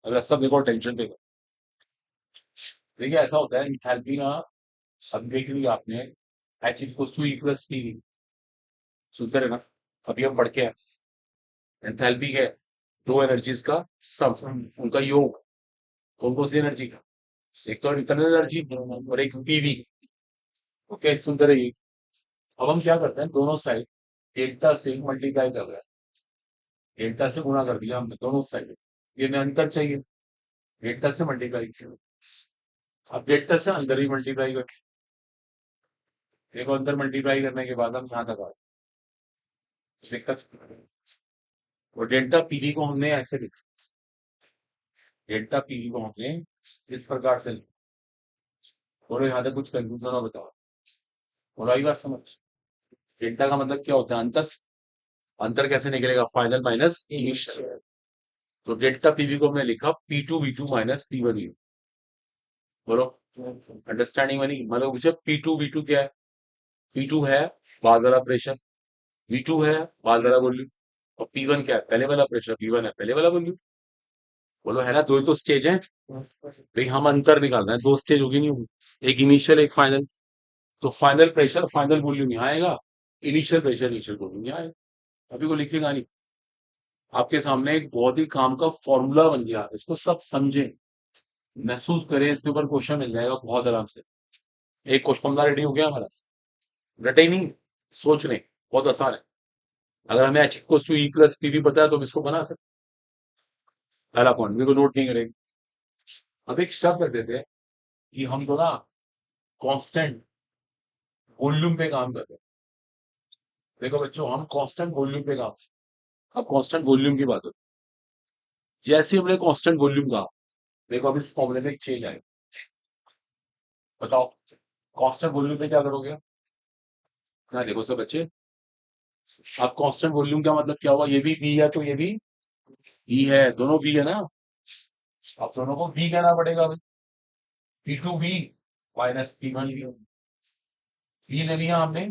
अगर सब देखो टेंशन देगा। देखिए ऐसा होता है इंथैल्पी का, अब देख लिया आपने, H equals to E plus P. सुनते रहना, अभी हम पढ़ के हैं एंथैल्पी है दो एनर्जीज का सम, उनका योग। कौन कौन सी एनर्जी का? एक तो इंटरनल एनर्जी और एक पीवी। ओके सुनते रहिए। अब हम क्या करते हैं, दोनों साइड डेल्टा से मल्टीप्लाई कर रहे हैं, डेल्टा से गुणा कर दिया हमने दोनों साइड। ये में अंतर चाहिए, डेल्टा से मल्टीप्लाई किया। अब डेल्टा से अंदर ही मल्टीप्लाई कर, देखो अंदर मल्टीप्लाई करने के बाद हम यहाँ तक आए, दिक्कत। और डेल्टा पीवी को हमने ऐसे लिखा, डेल्टा पीवी को हमने इस प्रकार से लिखा। और यहाँ तक कुछ कंफ्यूजन हो बताओ, और आई बात समझ। डेल्टा का मतलब क्या होता है, अंतर। अंतर कैसे निकलेगा, फाइनल माइनस इनिशियल। तो डेल्टा पीवी को हमने लिखा P two V two minus P one U. बोलो, अंडरस्टैंडिंग बनी? मतलब पूछे पी टू वी टू क्या है? पी टू है बाद वाला प्रेशर, वी टू है बाद वाला वॉल्यूम। और P1 क्या है? पहले वाला प्रेशर, P1 है पहले वाला वॉल्यूम। बोलो है ना, दो ही तो स्टेज है भाई, हम अंतर निकाल रहे हैं, दो स्टेज होगी नहीं होगी, एक इनिशियल एक फाइनल। तो फाइनल प्रेशर फाइनल वॉल्यूम यहाँ आएगा, इनिशियल प्रेशर इनिशियल वॉल्यूम यहाँ आएगा। अभी को लिखेगा नहीं, आपके सामने एक बहुत ही काम का फॉर्मूला बन गया, इसको सब समझें, महसूस करें, इसके ऊपर क्वेश्चन मिल जाएगा बहुत आराम से। एक क्वेश्चन फॉर्मूला रेडी हो गया हमारा, रटे ही नहीं, सोच रहे, बहुत आसान है। अगर हमें H equals to E plus P भी पता है तो हम इसको बना सकते। पहला पॉइंट मेरे को नोट नहीं करेंगे। अब एक शब्द रख देते हैं कि हम तो ना कांस्टेंट वॉल्यूम पे काम करते हैं। देखो बच्चों, हम कांस्टेंट वॉल्यूम पे काम, अब कांस्टेंट वॉल्यूम की बात हो, जैसे हमने कांस्टेंट वॉल्यूम कहा, देखो अब इस फॉर्मूले में एक चेंज आएगा। बताओ कांस्टेंट वॉल्यूम पे क्या करोगे? ना देखो सब बच्चे, अब कांस्टेंट वॉल्यूम का मतलब क्या हुआ? ये भी बी है तो ये भी बी है, दोनों बी है ना, अब दोनों को बी कहना पड़ेगा। P two B minus P one B, B ले लिया हमने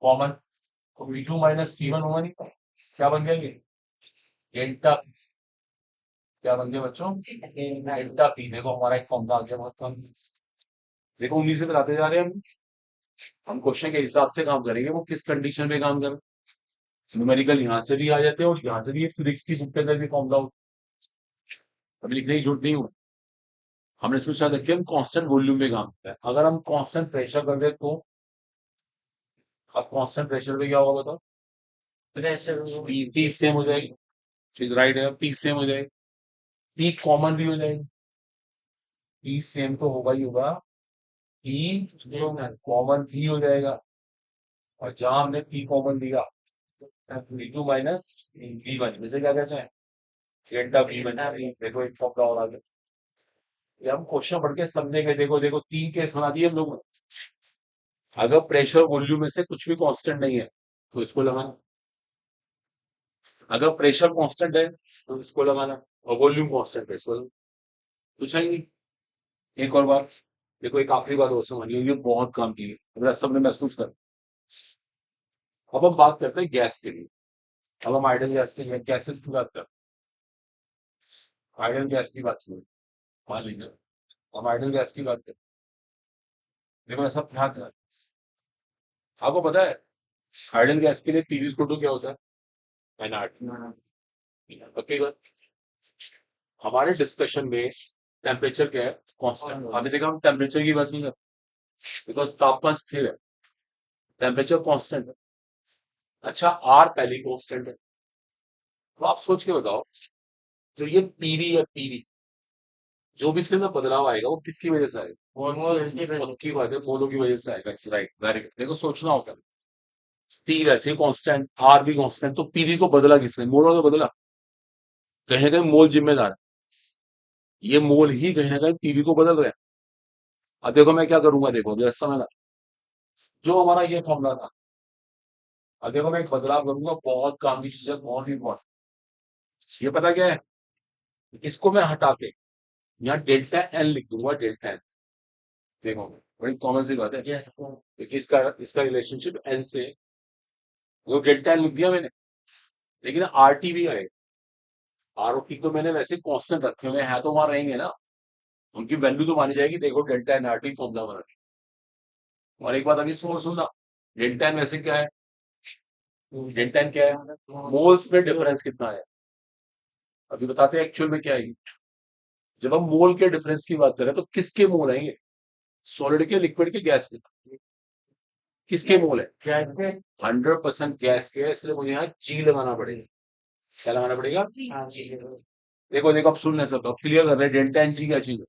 कॉमन, तो P two minus P one होगा नहीं, क्या बन गया ये? डेल्टा। क्या बन गया बच्चों? Delta P. देखो हमारा एक फॉर्मूला आ गया बहुत कम। देखो उन्हीं से बताते जा रहे हैं हम क्वेश्चन के हिसाब से काम करेंगे, वो किस कंडीशन में काम करें। न्यूमेरिकल यहाँ से भी आ जाते हैं और यहाँ से भी फिजिक्स की बुक के अंदर भी फॉर्मूला हो, अभी लिखने की जरूरत नहीं हो। हमने सोचा था कि हम कांस्टेंट वॉल्यूम में काम करते हैं, अगर हम कांस्टेंट प्रेशर कर दे तो अब कांस्टेंट प्रेशर पे क्या होगा बताओ? प्रेशर पी सेम हो जाएगी, चीज राइट है, पी सेम हो जाएगी, पी कॉमन भी हो जाएगी, पी सेम तो होगा ही होगा, पी कॉमन भी हो जाएगा, और जहां हमने पी कॉमन दिया P two minus B one, इसे क्या कहते हैं? Delta B one. देखो एक फॉर्मूला और आ गया, ये हम क्वेश्चन पढ़ के समझेंगे। देखो देखो तीन केस बना दिए हम लोगों ने। अगर प्रेशर वॉल्यूम में से कुछ भी कांस्टेंट नहीं है तो इसको लगाना, अगर प्रेशर कांस्टेंट है तो इसको लगाना, और वॉल्यूम कांस्टेंट है इसको लगाना। पूछा ही नहीं। एक और बात, देखो एक आखिरी बात और समझिए, ये बहुत काम की है, मेरा सबने महसूस कर। अब हम बात करते हैं गैस के लिए, अब हम आइडियल गैस के लिए गैसेस की बात करते हैं, आइडियल गैस की बात करें, मान लीजिए हम आइडियल गैस की बात करें। देखो ऐसा ध्यान देना, आपको पता है आइडियल गैस के लिए पीवी टू क्या होता है? एनआरटी। ओके बात, हमारे डिस्कशन में टेम्परेचर क्या है? कांस्टेंट। अभी देखा हम टेम्परेचर की बात नहीं करते बिकॉज तापमान स्थिर है, टेम्परेचर कांस्टेंट है। अच्छा आर पहले कांस्टेंट है, तो आप सोच के बताओ, जो ये पीवी या पीवी, जो भी इसके अंदर बदलाव आएगा वो किसकी वजह से आएगा? की बात है, मोलो की वजह से आएगा। Right, very good. देखो सोचना होगा, टी वैसे कांस्टेंट, आर भी कांस्टेंट, तो पीवी को बदला किसने? मोल तो बदला, कहीं ना कहीं मोल जिम्मेदार है, ये मोल ही कहीं ना कहीं पीवी को बदल रहा है। अब देखो मैं क्या करूंगा, देखो जरा समझना, जो हमारा ये फॉर्मूला था, अब देखो मैं एक बदलाव करूंगा, बहुत काम की चीज है, बहुत ही इंपॉर्टेंट। ये पता क्या है, इसको मैं हटा के यहाँ डेल्टा एन लिख दूंगा, डेल्टा एन। देखो बड़ी कॉमन सी बात है, क्योंकि इसका इसका रिलेशनशिप एन से, वो डेल्टा एन लिख दिया मैंने, लेकिन आरटी भी आएगा। आर ओ टी तो मैंने वैसे कांस्टेंट रखे हुए हैं, तो वहां रहेंगे ना, उनकी वैल्यू तो मानी जाएगी। देखो delta N R T formula बना के। और एक बात अभी सुनना, डेल्टा एन वैसे क्या है? डेल्टा एन क्या है? मोल्स में डिफरेंस कितना है, अभी बताते हैं एक्चुअल में क्या है। जब हम मोल के डिफरेंस की बात करें तो किसके मोल आएंगे? सॉलिड के, लिक्विड के, गैस के? किसके मोल है? 100% गैस के, इसलिए मुझे यहाँ जी लगाना पड़ेगा। क्या लगाना पड़ेगा? देखो देखो अब सुन लें सब, क्लियर कर रहे हैं डेल्टा एन जी क्या चीज है?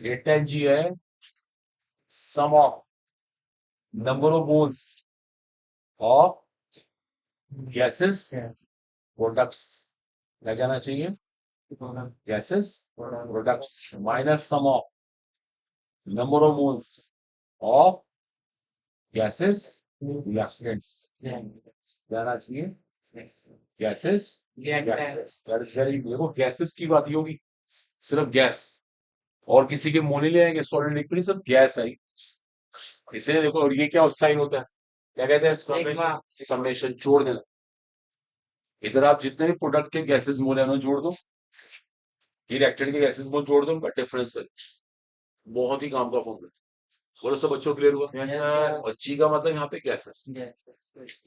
डेल्टा एन जी है sum of number of moles of gases products. क्या कहना चाहिए? Gases products minus sum of number of moles of gases reactants. कहना चाहिए गैसेस रिएक्टेंट्स। देखो गैसेस की बात ही होगी, सिर्फ गैस, और किसी के मोल नहीं ले आएंगे, सॉलिड लिक्विड सब गैस आई। इसलिए देखो, और ये क्या साइन होता है, क्या कहते हैं इसको? समेशन, जोड़ देना। इधर आप जितने भी प्रोडक्ट के गैसेस मोल है उन्हें जोड़ दो, ये रिएक्टेंट के गैसेस मोल जोड़ दो, उनका डिफरेंस है। बहुत ही काम का फॉर्मूला। बोलो सब बच्चों क्लियर हुआ? और जी का मतलब यहाँ पे गैसेस।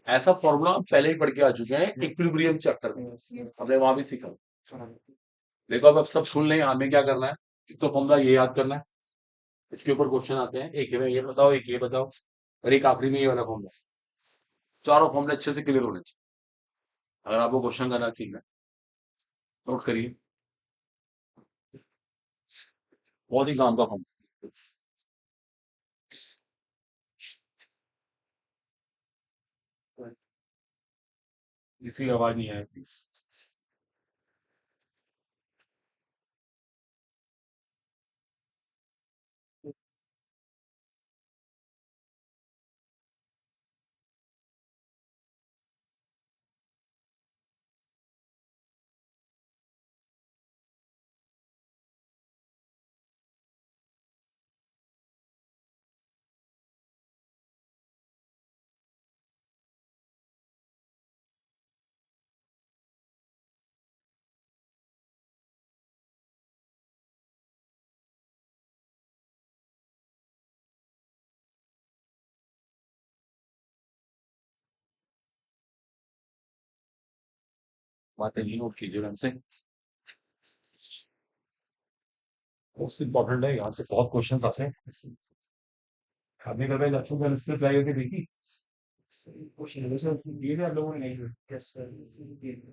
ऐसा फॉर्मूला हम पहले ही पढ़ के आ चुके हैं इक्विलिब्रियम चैप्टर में, हमने वहां भी सीखा। देखो अब सब सुन लें, हमें क्या करना है, एक तो फॉर्मूला ये याद करना है, इसके ऊपर क्वेश्चन आते हैं, एक में ये बताओ, एक ये बताओ, और एक आखिरी में ये वाला फॉर्मूला। चारों फॉर्मूले अच्छे से क्लियर होने चाहिए अगर आपको क्वेश्चन करना सीखना है। नोट करिए, बहुत ही काम का फॉर्मूला। इसी आवाज नहीं आए प्लीज। बातें नहीं नोट कीजिएगा हमसे, मोस्ट इंपॉर्टेंट है, यहाँ से बहुत क्वेश्चन आते हैं। आपने कभी लक्ष्यों का लिस्ट अप्लाई करके देखी? क्वेश्चन वैसे दिए थे आप लोगों ने? नहीं,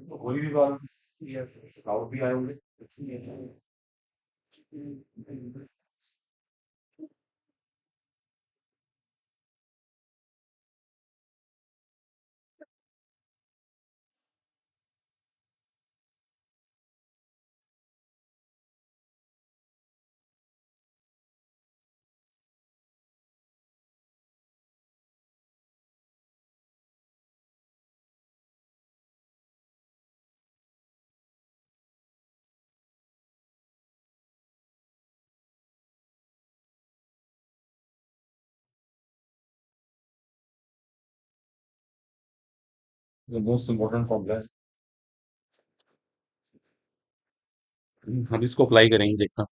तो कोई भी बात डाउट भी आए होंगे। मोस्ट इंपॉर्टेंट फॉर्मूला है, हम इसको अप्लाई करेंगे, देखना।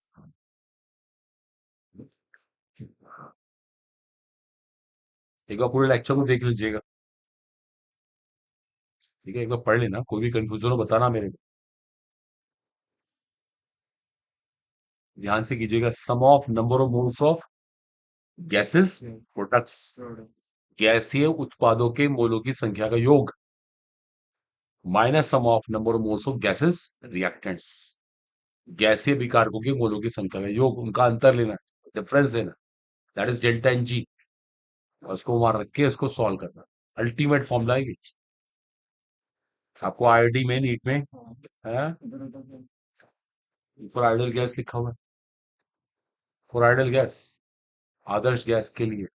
एक बार पूरे लेक्चर को देख लीजिएगा, ठीक है, एक बार पढ़ लेना, कोई भी कंफ्यूजन हो बताना मेरे को। ध्यान से कीजिएगा, sum of number of moles of gases products, गैसीय उत्पादों के मोलों की संख्या का योग, minus sum of number of moles of gases reactants, गैसीय विकारकों के मोलों की संख्या का योग, उनका अंतर लेना, डिफरेंस लेना, that is delta N G, और उसको वहां रख के उसको सॉल्व करना। अल्टीमेट फॉर्मूला है ये। आपको आईआईटी में, नीट में है, फॉर आइडल गैस लिखा हुआ है, for idol gas, Adarsh gas के लिए।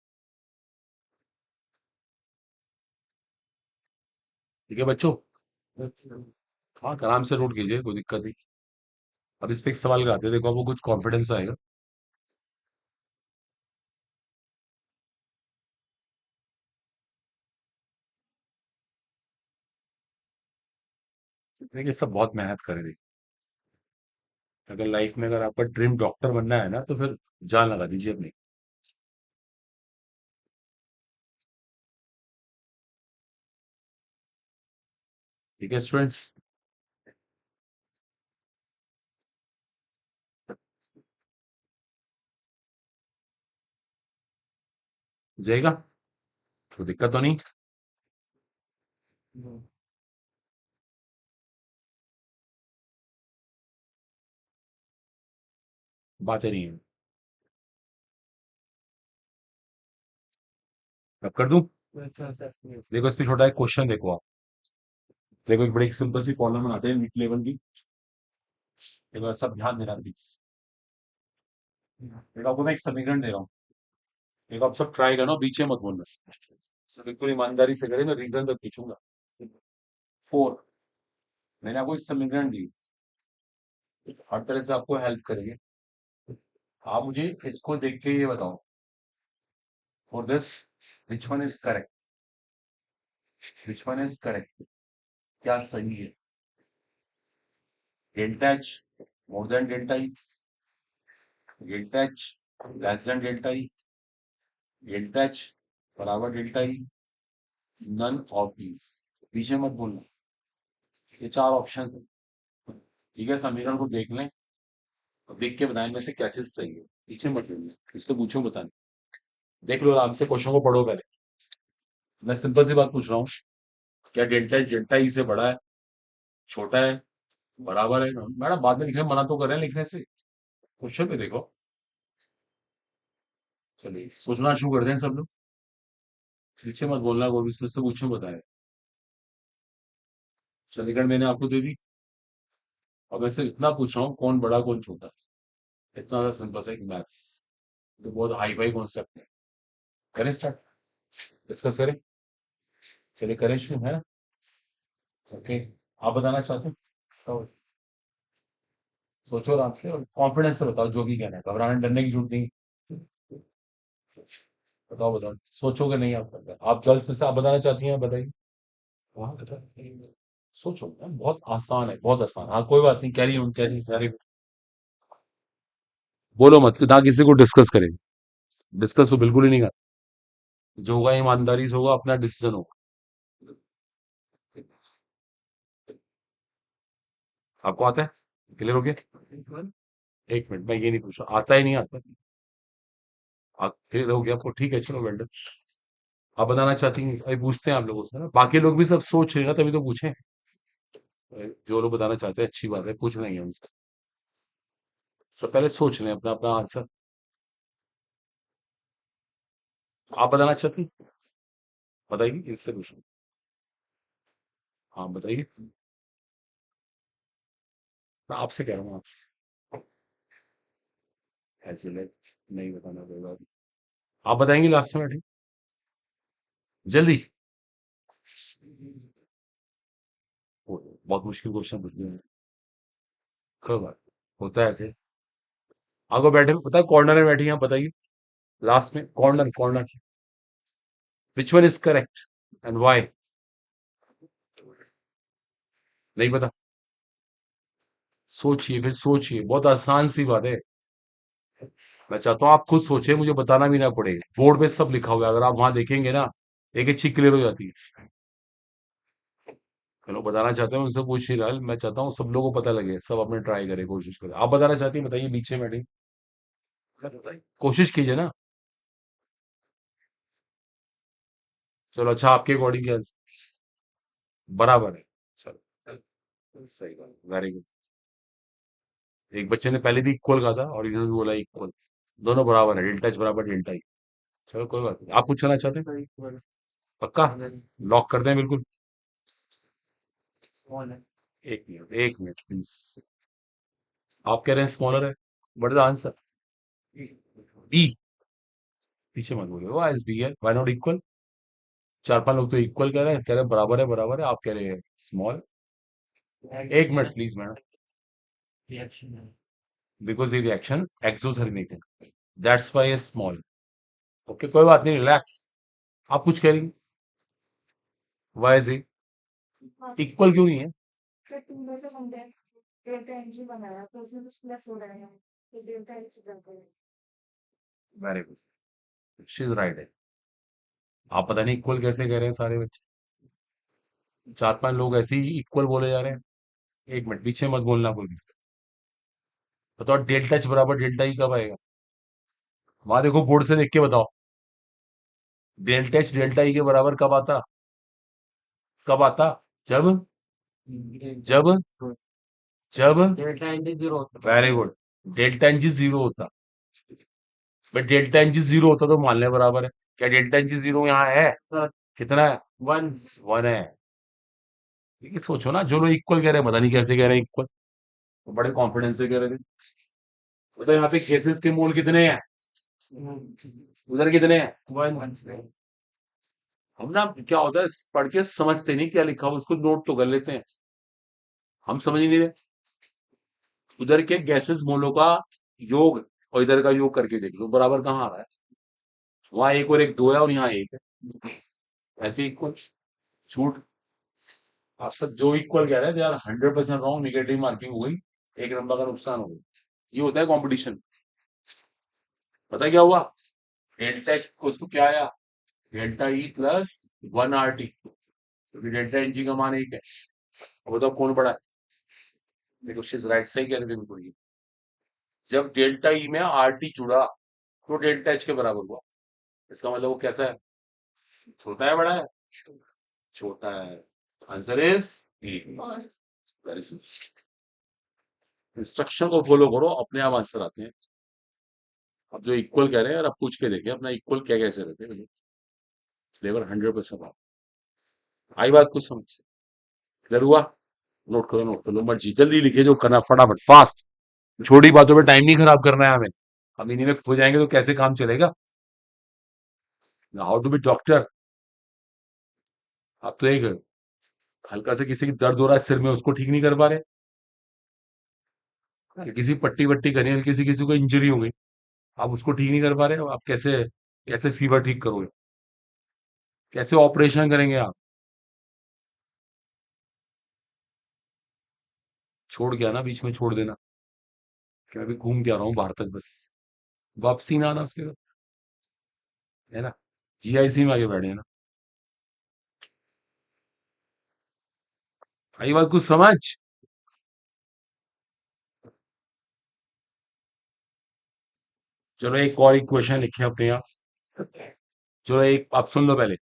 ठीक है बच्चों, हाँ आराम से नोट कीजिए, कोई दिक्कत नहीं। अब इस पे एक सवाल कराते हैं, देखो आपको कुछ कॉन्फिडेंस आएगा। देखिए सब बहुत मेहनत करेंगे, अगर लाइफ में अगर आपका ड्रीम डॉक्टर बनना है ना, तो फिर जान लगा दीजिए अपनी। ठीक है स्टूडेंट्स, जाएगा, तो दिक्कत तो नहीं। बातें नहीं है, अब कर दूं? देखो इस पे छोटा एक क्वेश्चन देखो आप, देखो एक बड़ी सिंपल सी प्रॉब्लम बनाते हैं नीट लेवल की, देखो सब ध्यान देना प्लीज। देखो आपको मैं एक समीकरण दे रहा हूँ, देखो आप सब ट्राई करना, बीच में मत बोलना, सब बिल्कुल ईमानदारी से करें, मैं रीजन तक पूछूंगा। फोर, मैंने आपको एक समीकरण दी, हर तरह से आपको हेल्प करेंगे, आप मुझे इसको देख के ये बताओ, for this which one is correct, which one is correct. क्या सही है? Delta H more than delta E, delta H less than delta E, delta H बराबर delta E, none of these. पीछे मत बोलना, ये चार ऑप्शन है। ठीक है, समीकरण को देख लें और देख के बताएं में से क्या चीज सही है। पीछे मत बोलना, इससे पूछो बताने। देख लो आराम से, क्वेश्चन को पढ़ो पहले। मैं सिंपल सी बात पूछ रहा हूँ, क्या डेल्टा एच डेल्टा ई से बड़ा है, छोटा है, बराबर है? मैडम बाद में लिखने मना तो कर रहे हैं लिखने से, क्वेश्चन पे देखो। चलिए सोचना शुरू कर दें सब लोग, पीछे मत बोलना, कोई भी इसमें से पूछो बताए। समीकरण मैंने आपको दे दी, अब मैं सिर्फ इतना पूछ रहा हूँ, कौन बड़ा कौन छोटा। इतना सा सिंपल सा एक मैथ्स, तो बहुत हाई फाई कॉन्सेप्ट है। करें स्टार्ट, डिस्कस करें। चलिए करें शुरू, है ना? ओके, आप बताना चाहते हैं तो सोचो आराम से और कॉन्फिडेंस से बताओ, जो भी कहना है, घबराने डरने की जरूरत नहीं। बताओ बताओ, सोचोगे नहीं आप गर्ल्स में से आप बताना चाहती हैं, बताइए। हाँ बताओ, सोचो, बहुत आसान है, बहुत आसान। हाँ कोई बात नहीं, कैरी ऑन, कैरी कैरी। बोलो मत ना, किसी को डिस्कस करें, डिस्कस तो बिल्कुल ही नहीं करना। जो होगा ईमानदारी से होगा, अपना डिसीजन होगा। आपको आता है? क्लियर हो गया? एक मिनट, मैं ये नहीं पूछ रहा आता ही नहीं आता। क्लियर हो गया आपको? ठीक है, चलो वेल। आप बताना चाहती हैं, अभी पूछते हैं आप लोगों से ना, बाकी लोग भी सब सोच रहे हैं ना, तभी तो पूछे। जो लोग बताना चाहते हैं अच्छी बात है, पूछ रहे हैं उनसे। सब पहले सोच रहे हैं अपना अपना आंसर। आप बताना चाहती हैं? बताइए, इससे पूछो। हाँ बताइए। मैं आपसे कह रहा हूँ, आपसे। ऐसे नहीं बताना पड़ेगा। आप बताएंगे लास्ट में, ठीक? जल्दी। बहुत मुश्किल क्वेश्चन पूछ दिया। कोई बात होता है ऐसे। आगे बैठे, पता है कॉर्नर में बैठी हैं आप, बताइए। लास्ट में corner, corner. Which one is correct and why? नहीं पता? सोचिए, फिर सोचिए, बहुत आसान सी बात है। मैं चाहता हूँ आप खुद सोचिए, मुझे बताना भी ना पड़े, बोर्ड पे सब लिखा हुआ है, अगर आप वहां देखेंगे ना, एक एक चीज क्लियर हो जाती है। जो लोग बताना चाहते हैं उनसे पूछ ही रहा, मैं चाहता हूँ सब लोगों को पता लगे, सब अपने ट्राई करें, कोशिश करें। आप बताना चाहती हैं, बताइए, पीछे बैठी। कोशिश कीजिए ना। चलो अच्छा, आपके अकॉर्डिंग क्या बराबर है? चलो सही बात, वेरी गुड। एक बच्चे ने पहले भी इक्वल कहा था और इन्होंने भी बोला इक्वल। दोनों बराबर है, डेल्टा एच बराबर डेल्टा ई। चलो कोई बात नहीं, आप पूछना चाहते हैं? पक्का? लॉक कर दें बिल्कुल? एक मिनट, एक मिनट प्लीज। आप कह रहे हैं स्मॉलर है, what is the answer? B. पीछे मत बोलो, एस बी है, व्हाई नॉट इक्वल? चार पांच लोग तो इक्वल कह रहे हैं बराबर है, बराबर है, आप कह रहे हैं स्मॉल। एक मिनट प्लीज मैडम। बिकॉज ये रिएक्शन एक्सोथर्मिक है, दैट्स व्हाई स्मॉल। ओके कोई बात नहीं, रिलैक्स। आप कुछ कह रही, वाई इज इक्वल क्यों नहीं है? Very good, she is right है। आप पता नहीं इक्वल कैसे कह रहे हैं सारे बच्चे, चार पांच लोग ऐसे ही इक्वल बोले जा रहे हैं। एक मिनट, पीछे मत बोलना कोई भी। बताओ डेल्टा एच बराबर डेल्टा ई कब आएगा? वहां देखो, बोर्ड से देख के बताओ। डेल्टा एच डेल्टा ई के बराबर कब आता? कब आता? जब, जब, जब, very good, delta N G zero होता। भाई डेल्टा एन जी जीरो होता तो मान लें बराबर है। क्या डेल्टा एन जी जीरो यहाँ है? कितना है? वन। वन है। ठीक है, सोचो ना, जो लोग इक्वल कह रहे हैं, पता नहीं कैसे कह रहे हैं इक्वल, तो बड़े कॉन्फिडेंस से कह रहे थे। तो यहाँ पे केसेस के मोल कितने हैं? उधर कितने हैं? वन। हम ना क्या होता है, पढ़ के समझते नहीं क्या लिखा हो, उसको नोट तो कर लेते हैं, हम समझ ही नहीं रहे। उधर के गैसेस मोलों का योग और इधर का योग करके देख लो, बराबर कहाँ आ रहा है? वहां एक और एक दो है और यहाँ एक है, ऐसे इक्वल। झूठ। आप सब जो इक्वल कह रहे हैं, they are 100% wrong, negative marking हो गई, एक नंबर का नुकसान हो गया। ये होता है कंपटीशन। पता है क्या हुआ? डेल्टा एक्स को क्या आया? डेल्टा ई प्लस 1 RT, क्योंकि डेल्टा एन जी का मान एक है। अब बताओ कौन बड़ा है? देखो शीज राइट, सही कह रहे थे बिल्कुल। ये जब डेल्टा ई में RT जुड़ा तो डेल्टा एच के बराबर हुआ। इसका मतलब वो कैसा है? छोटा है बड़ा है? छोटा है। Answer is very simple. Instruction को फॉलो करो, अपने आप आंसर आते हैं। अब जो इक्वल कह रहे हैं यार, आप पूछ के देखिए अपना इक्वल क्या कैसे रहते हैं। फ्लेवर 100% आई बात कुछ समझ क्लियर हुआ? नोट कर लो मर्जी, जल्दी लिखिए जो करना, फटाफट फास्ट। छोटी बातों पे टाइम नहीं खराब करना है हमें। हम इन्हीं में खो जाएंगे तो कैसे काम चलेगा? How to be doctor. आप तो एक हल्का से किसी की दर्द हो रहा है सिर में, उसको ठीक नहीं कर पा रहे। किसी पट्टी वट्टी करी है, किसी किसी को इंजरी हो गई, आप उसको ठीक नहीं कर पा रहे, आप कैसे कैसे फीवर ठीक करोगे? कैसे ऑपरेशन करेंगे आप? छोड़ के आना, बीच में छोड़ देना कि मैं अभी घूम के आ रहा हूँ बाहर तक, बस वापसी ना आना उसके बाद, है ना? GIC में आगे बैठे हैं ना। आई बात कुछ समझ? चलो एक और इक्वेशन लिखे अपने यहाँ। चलो एक आप सुन लो पहले,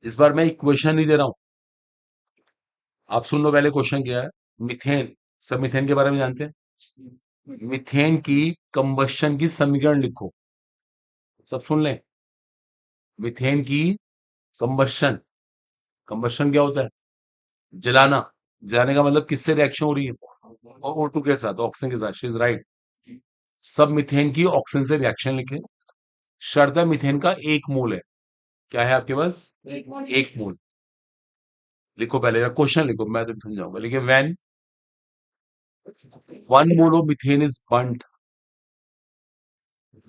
इस बार मैं इक्वेशन नहीं दे रहा हूँ, आप सुन लो पहले क्वेश्चन क्या है। मिथेन, सब मिथेन के बारे में जानते हैं। मिथेन की कंबशन की समीकरण लिखो, सब सुन लें। मिथेन की कंबशन, कंबशन क्या होता है? जलाना। जलाने का मतलब किससे रिएक्शन हो रही है? और O2 के साथ, ऑक्सीजन के साथ। She is right. सब मिथेन की ऑक्सीजन से रिएक्शन लिखे। शर्त है मिथेन का एक मोल है। क्या है आपके पास? एक मोल। लिखो पहले क्वेश्चन लिखो, मैं तो समझाऊंगा। लिखिए when 1 mole of methane is burnt,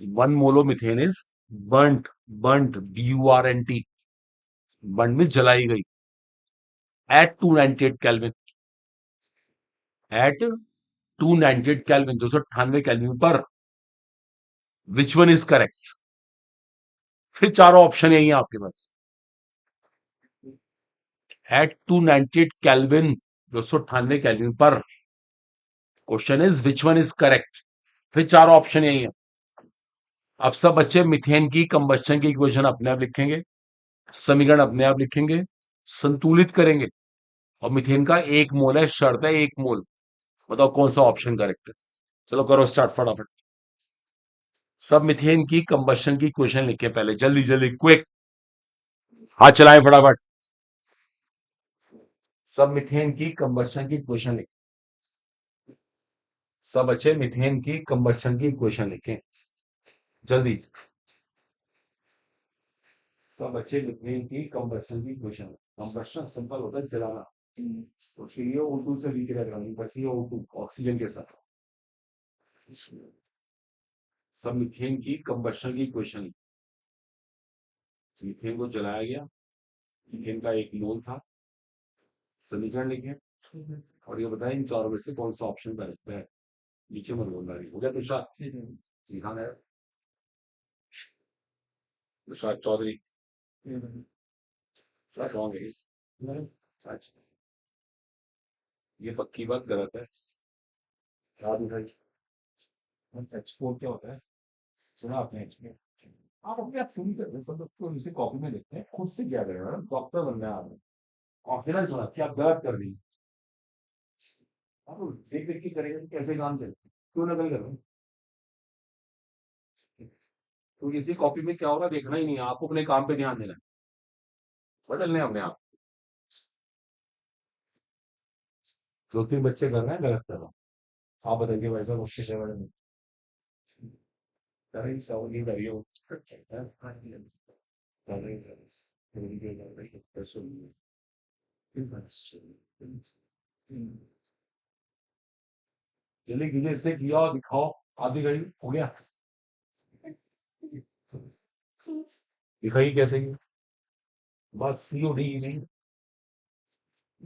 1 mole of methane is burnt, burnt BURNT, burnt means जलाई गई, at 298 kelvin, at 298 kelvin, 298 kelvin पर। Which one is correct? फिर चारों ऑप्शन यही है आपके पास। एट 298 केल्विन, 298 केल्विन पर। Question is which one is correct? फिर चारों ऑप्शन यही है। अब सब बच्चे मिथेन की कंबस्शन की इक्वेशन अपने आप लिखेंगे, समीकरण अपने आप लिखेंगे, संतुलित करेंगे, और मिथेन का एक मोल है, शर्त है एक मोल। बताओ कौन सा ऑप्शन करेक्ट है? चलो करो स्टार्ट फटाफट। सब मिथेन की कंबस्शन की इक्वेशन लिखे पहले, जल्दी जल्दी क्विक, हाथ चलाएं फटाफट। सब मिथेन की कंबस्शन की इक्वेशन लिखे, सब अच्छे मिथेन की कंबस्शन की इक्वेशन लिखें जल्दी। सब अच्छे मिथेन की कंबस्शन की इक्वेशन। कंबस्शन सिंपल होता है जलाना, तो CO2 से रिएक्ट करानी पड़ती है, O2 ऑक्सीजन के साथ। सब मिथेन की कंबस्शन की इक्वेशन। मीथेन को जलाया गया, मीथेन का एक मोल था, समीकरण लिखे, और ये बताएं इन चारों में से कौन सा ऑप्शन बेस्ट है। नीचे मत बोलना, रही हो गया तुषार? ध्यान है? तुषार चौधरी रॉन्ग है। अच्छा, ये पक्की बात गलत है। याद उठाई। एक्सपोर्ट क्या होता है? सुना आपने एक्सपोर्ट? आप अपने आप शुरू कर रहे हैं, सब लोग तो इसे कॉपी में देखते हैं, खुद से क्या करेगा ना, डॉक्टर बनना है आपने। कॉन्फिडेंस होना कि आप गलत कर रही हैं। आप देख देख के करेंगे तो कैसे काम चलेगा? क्यों नकल कर रहे हैं? तो इसी कॉपी में क्या होगा देखना ही नहीं है, आपको अपने काम पे ध्यान देना है, बदलने अपने आप। दो तीन बच्चे कर रहे हैं, गलत कर रहा हूँ। आप बताइए भाई साहब, उसके बारे में करेंगे, सवाल ये करिए। जल्दी कीजिए, इससे किया और दिखाओ। आधी घड़ी हो गया, दिखाइए कैसे की बात। COD नहीं,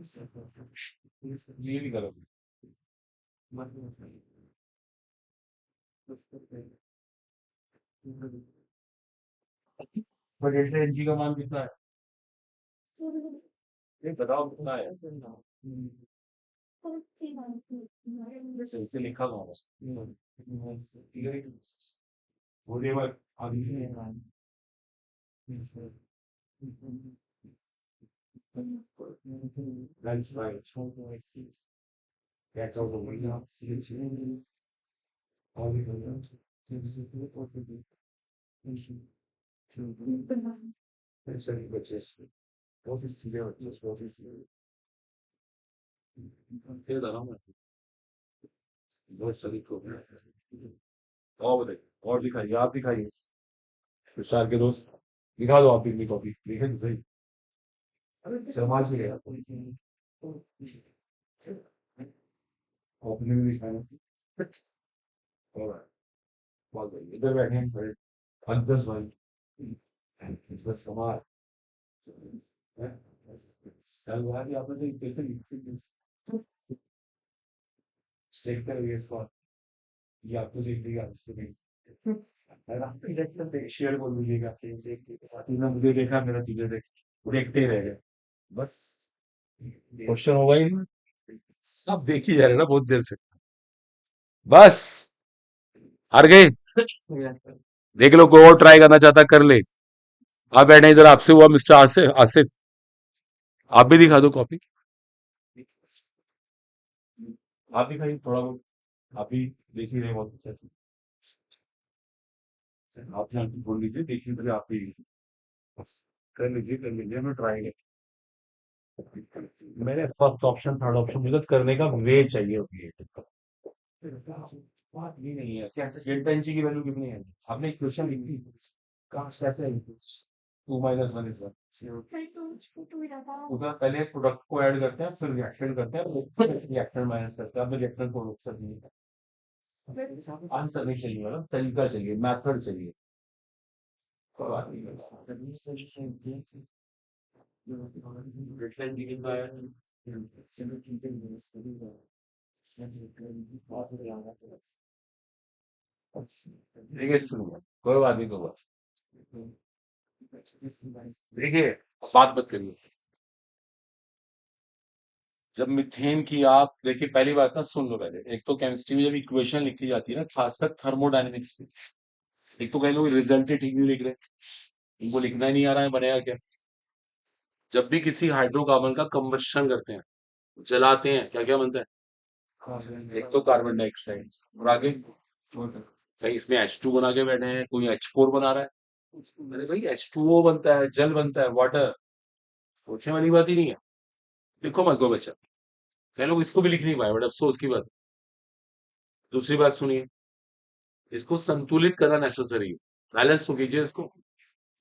ये नहीं करो। बट एनर्जी का मान कितना है? ये बताओ कितना है? सही से लिखा हुआ है। बोलिए भाई, आगे। That's right. That's all the way up. All the way up. Essere invece molti silenzi, molti silenzi. फिर दाना में बहुत सारी को और बताइए, और दिखाइए, आप दिखाइए। विशाल के दोस्त दिखा दो आप भी कॉपी, देखें तो सही। समाज से गया आपने भी दिखाया। और बहुत बढ़िया। इधर बैठे हैं बड़े अनदस भाई, बस समाज है। कल हुआ कि आपने तो कैसे लिखी देखते रहिए इस बार, ये आपको देख लिया उससे भी है ना। शेयर बोल दीजिएगा आपने मुझे देखा, मेरा चीजें देखते ही रह गए बस। क्वेश्चन होगा ही नहीं, सब देख ही जा रहे हैं ना बहुत देर से। बस हार गए। देख लो, कोई और ट्राई करना चाहता कर ले। आप बैठे इधर, आपसे हुआ मिस्टर आसिफ। आसिफ आप भी दिखा दो कॉपी। आप भी खाइए थोड़ा बहुत, आप भी देख ही रहे बहुत अच्छे से। आप ध्यान से बोल लीजिए, देख लीजिए आप भी कर लीजिए, मैं ट्राई। मैंने फर्स्ट ऑप्शन थर्ड ऑप्शन मुझे करने का वे चाहिए होती है। बात ये नहीं है कैसे डेल्टा एनजी की वैल्यू कितनी है, आपने इक्वेशन लिखी कहाँ कैसे लिखी? 2 - 1 इज 1। उधर पहले प्रोडक्ट को ऐड करते हैं, फिर रिएक्शन करते हैं, फिर रिएक्शन माइनस करते हैं। आपने रिएक्शन को आंसर नहीं, आंसर नहीं चाहिए, मतलब तरीका चाहिए, मेथड चाहिए। कोई बात नहीं। रिएक्शन गिवन बाय देखिए, सुनो, कोई बात नहीं, कोई बात। देखिए, बात मत करिए। जब मीथेन की आप देखिए, पहली बात ना सुन लो पहले। एक तो केमिस्ट्री में जब इक्वेशन लिखी जाती है ना, खासकर थर्मोडायनेमिक्स की, एक तो कई लोग रिजल्ट ही ठीक नहीं लिख रहे, इनको लिखना ही नहीं आ रहा है, बनेगा क्या। जब भी किसी हाइड्रोकार्बन का कंबशन करते हैं, जलाते हैं, क्या क्या बनता है? एक तो कार्बन डाइऑक्साइड, और आगे कहीं इसमें H2 बना के बैठे हैं, कोई H4 बना रहा है। अरे भाई, H2O बनता है, जल बनता है, वाटर। सोचने वाली बात ही नहीं है। लिखो मत, गो बच्चा। कई लोग इसको भी लिख नहीं पाए, बट अफसोस की बात। दूसरी बात सुनिए, इसको संतुलित करना नेसेसरी है। बैलेंस तो कीजिए इसको।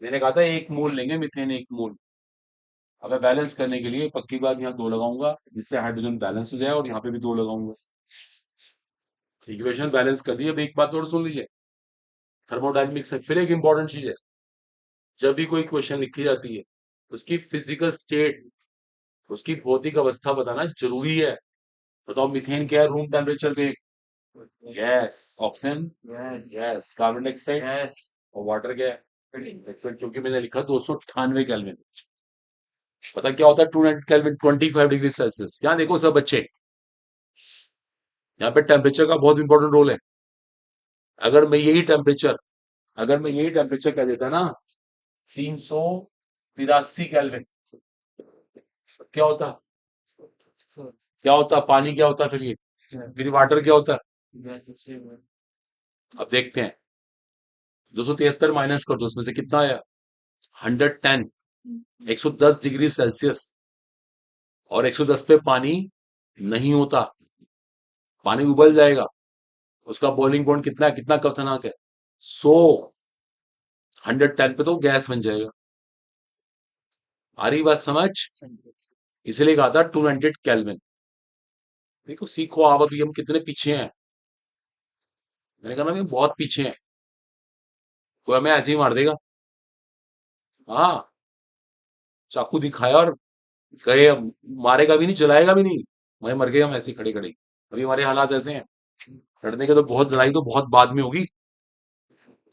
मैंने कहा था 1 मोल लेंगे मीथेन, 1 मोल। अब मैं बैलेंस करने के लिए पक्की बात यहाँ 2 लगाऊंगा, जिससे हाइड्रोजन बैलेंस हो जाए, और यहाँ पे भी 2 लगाऊंगा। इक्वेशन बैलेंस कर दी। अब एक बात और सुन लीजिए, थर्मोडायनेमिक्स में फिर एक इंपॉर्टेंट चीज है। जब भी कोई इक्वेशन लिखी जाती है, उसकी फिजिकल स्टेट, उसकी भौतिक अवस्था बताना जरूरी है। बताओ, मीथेन क्या है रूम टेम्परेचर पे? Gas. Oxygen gas, carbon dioxide, और वाटर क्या है? लिक्विड। क्योंकि मैंने लिखा 298 केल्विन। पता क्या होता है 290 केल्विन? 25 degree Celsius. यहाँ देखो सब बच्चे, यहाँ पे टेम्परेचर का बहुत इंपॉर्टेंट रोल है। अगर मैं यही टेम्परेचर अगर मैं यही टेम्परेचर कह देता ना, 383 केल्विन, क्या होता? क्या होता पानी? क्या होता फिर ये? फिर वाटर क्या होता? अब देखते हैं। 273 माइनस कर दो, उसमें से कितना आया? 110। 110 डिग्री सेल्सियस। और 110 पे पानी नहीं होता, पानी उबल जाएगा। उसका बॉइलिंग पॉइंट कितना है? कितना खतरनाक है? 100। 110 पे तो गैस बन जाएगा। आ रही बात समझ? इसीलिए कहा था 200 केल्विन। देखो, सीखो आप, अभी हम कितने पीछे हैं। मैंने कहा ना, हम बहुत पीछे हैं। कोई हमें ऐसे ही मार देगा। हाँ, चाकू दिखाया और गए, मारेगा भी नहीं, चलाएगा भी नहीं, वहीं मर गए हम ऐसे खड़े खड़े। अभी हमारे हालात ऐसे हैं। लड़ने के तो बहुत, लड़ाई तो बहुत बाद में होगी।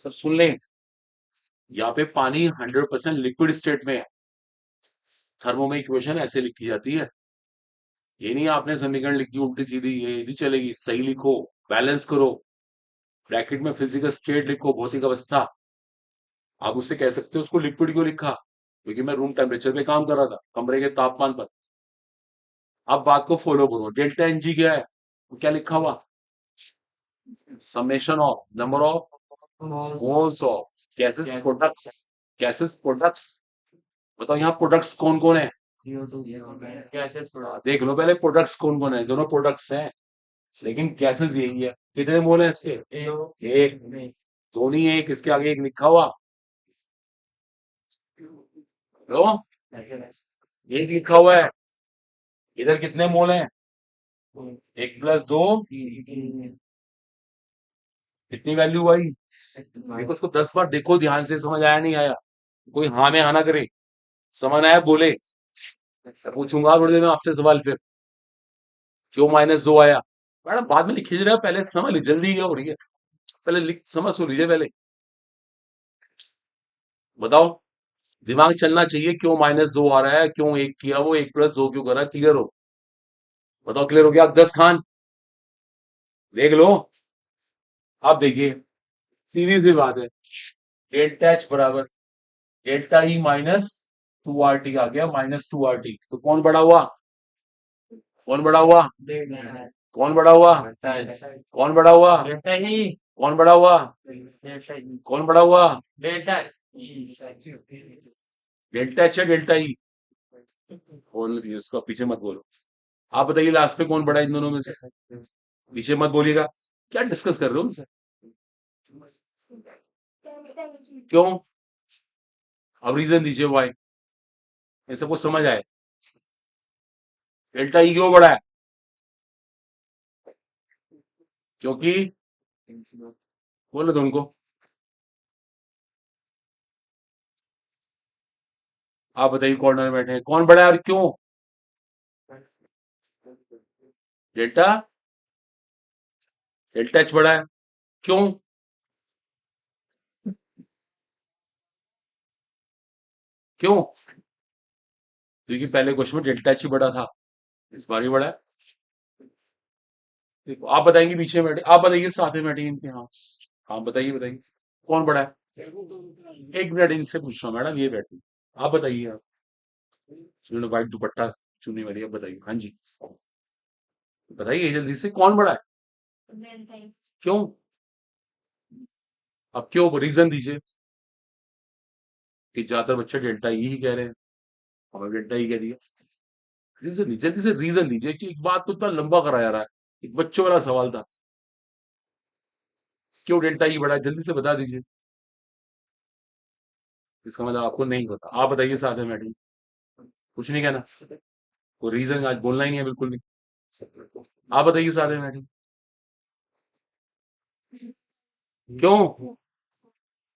सब सुन लें, यहाँ पे पानी 100% लिक्विड स्टेट में है। थर्मो में इक्वेशन ऐसे लिखी जाती है। ये नहीं आपने समीकरण लिख दी उल्टी सीधी, ये नहीं चलेगी। सही लिखो, बैलेंस करो, ब्रैकेट में फिजिकल स्टेट लिखो, भौतिक अवस्था। आप उससे कह सकते हो उसको लिक्विड क्यों लिखा, क्योंकि मैं रूम टेम्परेचर पे काम कर रहा था, कमरे के तापमान पर। अब बात को फॉलो करो, डेल्टा एन जी क्या है, वो क्या लिखा हुआ, summation of number of moles of gases products. Gases products, बताओ यहाँ प्रोडक्ट्स कौन कौन है। CO2 गैसेस देख लो पहले प्रोडक्ट्स कौन कौन है, दोनों प्रोडक्ट्स हैं, लेकिन गैसेस यही है। कितने मोल है इसके, एक, दो नहीं है, एक इसके आगे एक लिखा हुआ, लो एक लिखा हुआ है। इधर कितने मोल हैं, एक प्लस दो, कितनी वैल्यू आई। देखो उसको 10 बार देखो ध्यान से, समझ आया नहीं आया, कोई हाँ में हाँ ना करे, समझ आया बोले। मैं पूछूंगा थोड़ी देर में आपसे सवाल फिर, क्यों -2 आया। मैडम बाद में लिख रहा है, पहले समझ ली, जल्दी क्या हो रही है, पहले लिख समझ सो लीजिए पहले। बताओ, दिमाग चलना चाहिए, क्यों -2 आ रहा है, क्यों एक किया, वो एक प्लस दो क्यों करा, क्लियर हो। बताओ क्लियर हो गया, 10 खान देख लो। आप देखिए, सीधी सी बात है, डेल्टा एच बराबर डेल्टा ई -2 RT आ गया, -2 RT, तो कौन बड़ा हुआ, कौन बड़ा हुआ, कौन बड़ा हुआ, कौन बड़ा हुआ, डेल्टा ही कौन बड़ा हुआ, डेल्टा ही कौन बड़ा हुआ, डेल्टा डेल्टा एच है डेल्टा ई। बोल उसका पीछे मत बोलो। आप बताइए लास्ट पे कौन बड़ा है इन दोनों में से, पीछे मत बोलिएगा। क्या डिस्कस कर रहे हो उनसे, क्यों, अब रीजन दीजिए वाई, ऐसा कुछ समझ आए, डेल्टा ई क्यों बड़ा है, क्योंकि, बोलो तो उनको, आप बताइए कॉर्नर में बैठे हैं कौन बड़ा है और क्यों, डेल्टा, डेल्टा एच बड़ा है, क्यों, क्यों, क्योंकि पहले क्वेश्चन में डेल्टा एच ही बड़ा था, इस बार ही बड़ा है। देखो आप बताएंगे पीछे बैठे, आप बताइए साथ में बैठे इनके, हाँ आप बताइए बताइए कौन बड़ा है। एक मिनट इनसे पूछ रहा हूँ मैडम, ये बैठी, आप बताइए, आप जिन्होंने व्हाइट दुपट्टा चुनी वाली, अब बताइए, हाँ जी बताइए जल्दी से, कौन बड़ा है, क्यों, अब क्यों, रीजन दीजिए, कि ज्यादातर बच्चे डेल्टा ई ही कह रहे हैं, हमें डेल्टा ई कह दिया। रीजन दीजिए जल्दी से, रीजन दीजिए कि एक बात को इतना लंबा करा जा रहा है, एक बच्चों वाला सवाल था, क्यों डेल्टा ई बड़ा है, जल्दी से बता दीजिए। इसका मतलब आपको नहीं पता, आप बताइए साथ में मैडम, कुछ नहीं कहना, कोई रीजन आज बोलना ही नहीं है बिल्कुल भी, आप बताइए साथ में मैडम, क्यों,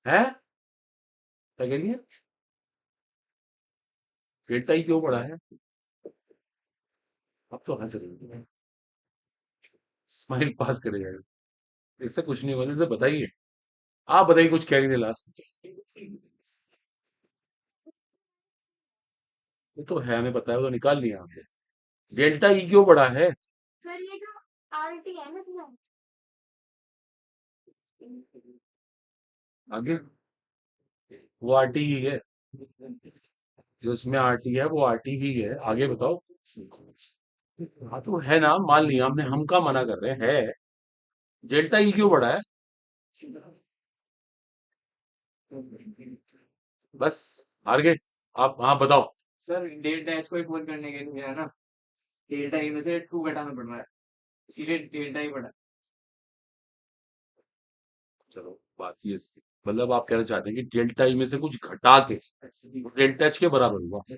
है क्या कह रही है, डेल्टा ई क्यों बड़ा है, अब तो हंस रही है, स्माइल पास करे जाएगा, इससे कुछ नहीं होगा, इसे बताइए, आप बताइए, कुछ कह रही थी लास्ट। ये तो है, हमें पता है, वो तो निकाल लिया हमने। डेल्टा ई क्यों बड़ा है, आगे, वो आरटी ही है, जो इसमें आरटी है वो आरटी ही है, आगे बताओ। हाँ तो है ना, मान लिया हमने, हम का मना कर रहे हैं, डेल्टा ई क्यों बड़ा है, बस हार गए आप, हाँ बताओ। सर डेल्टा एच को इक्वल करने के लिए है ना, डेल्टा ई में से 2 घटाना पड़ रहा है, इसीलिए डेल्टा ही बड़ा चलो बात ये मतलब आप कहना चाहते हैं कि डेल्टा ई में से कुछ घटा के डेल्टा एच के बराबर हुआ, है।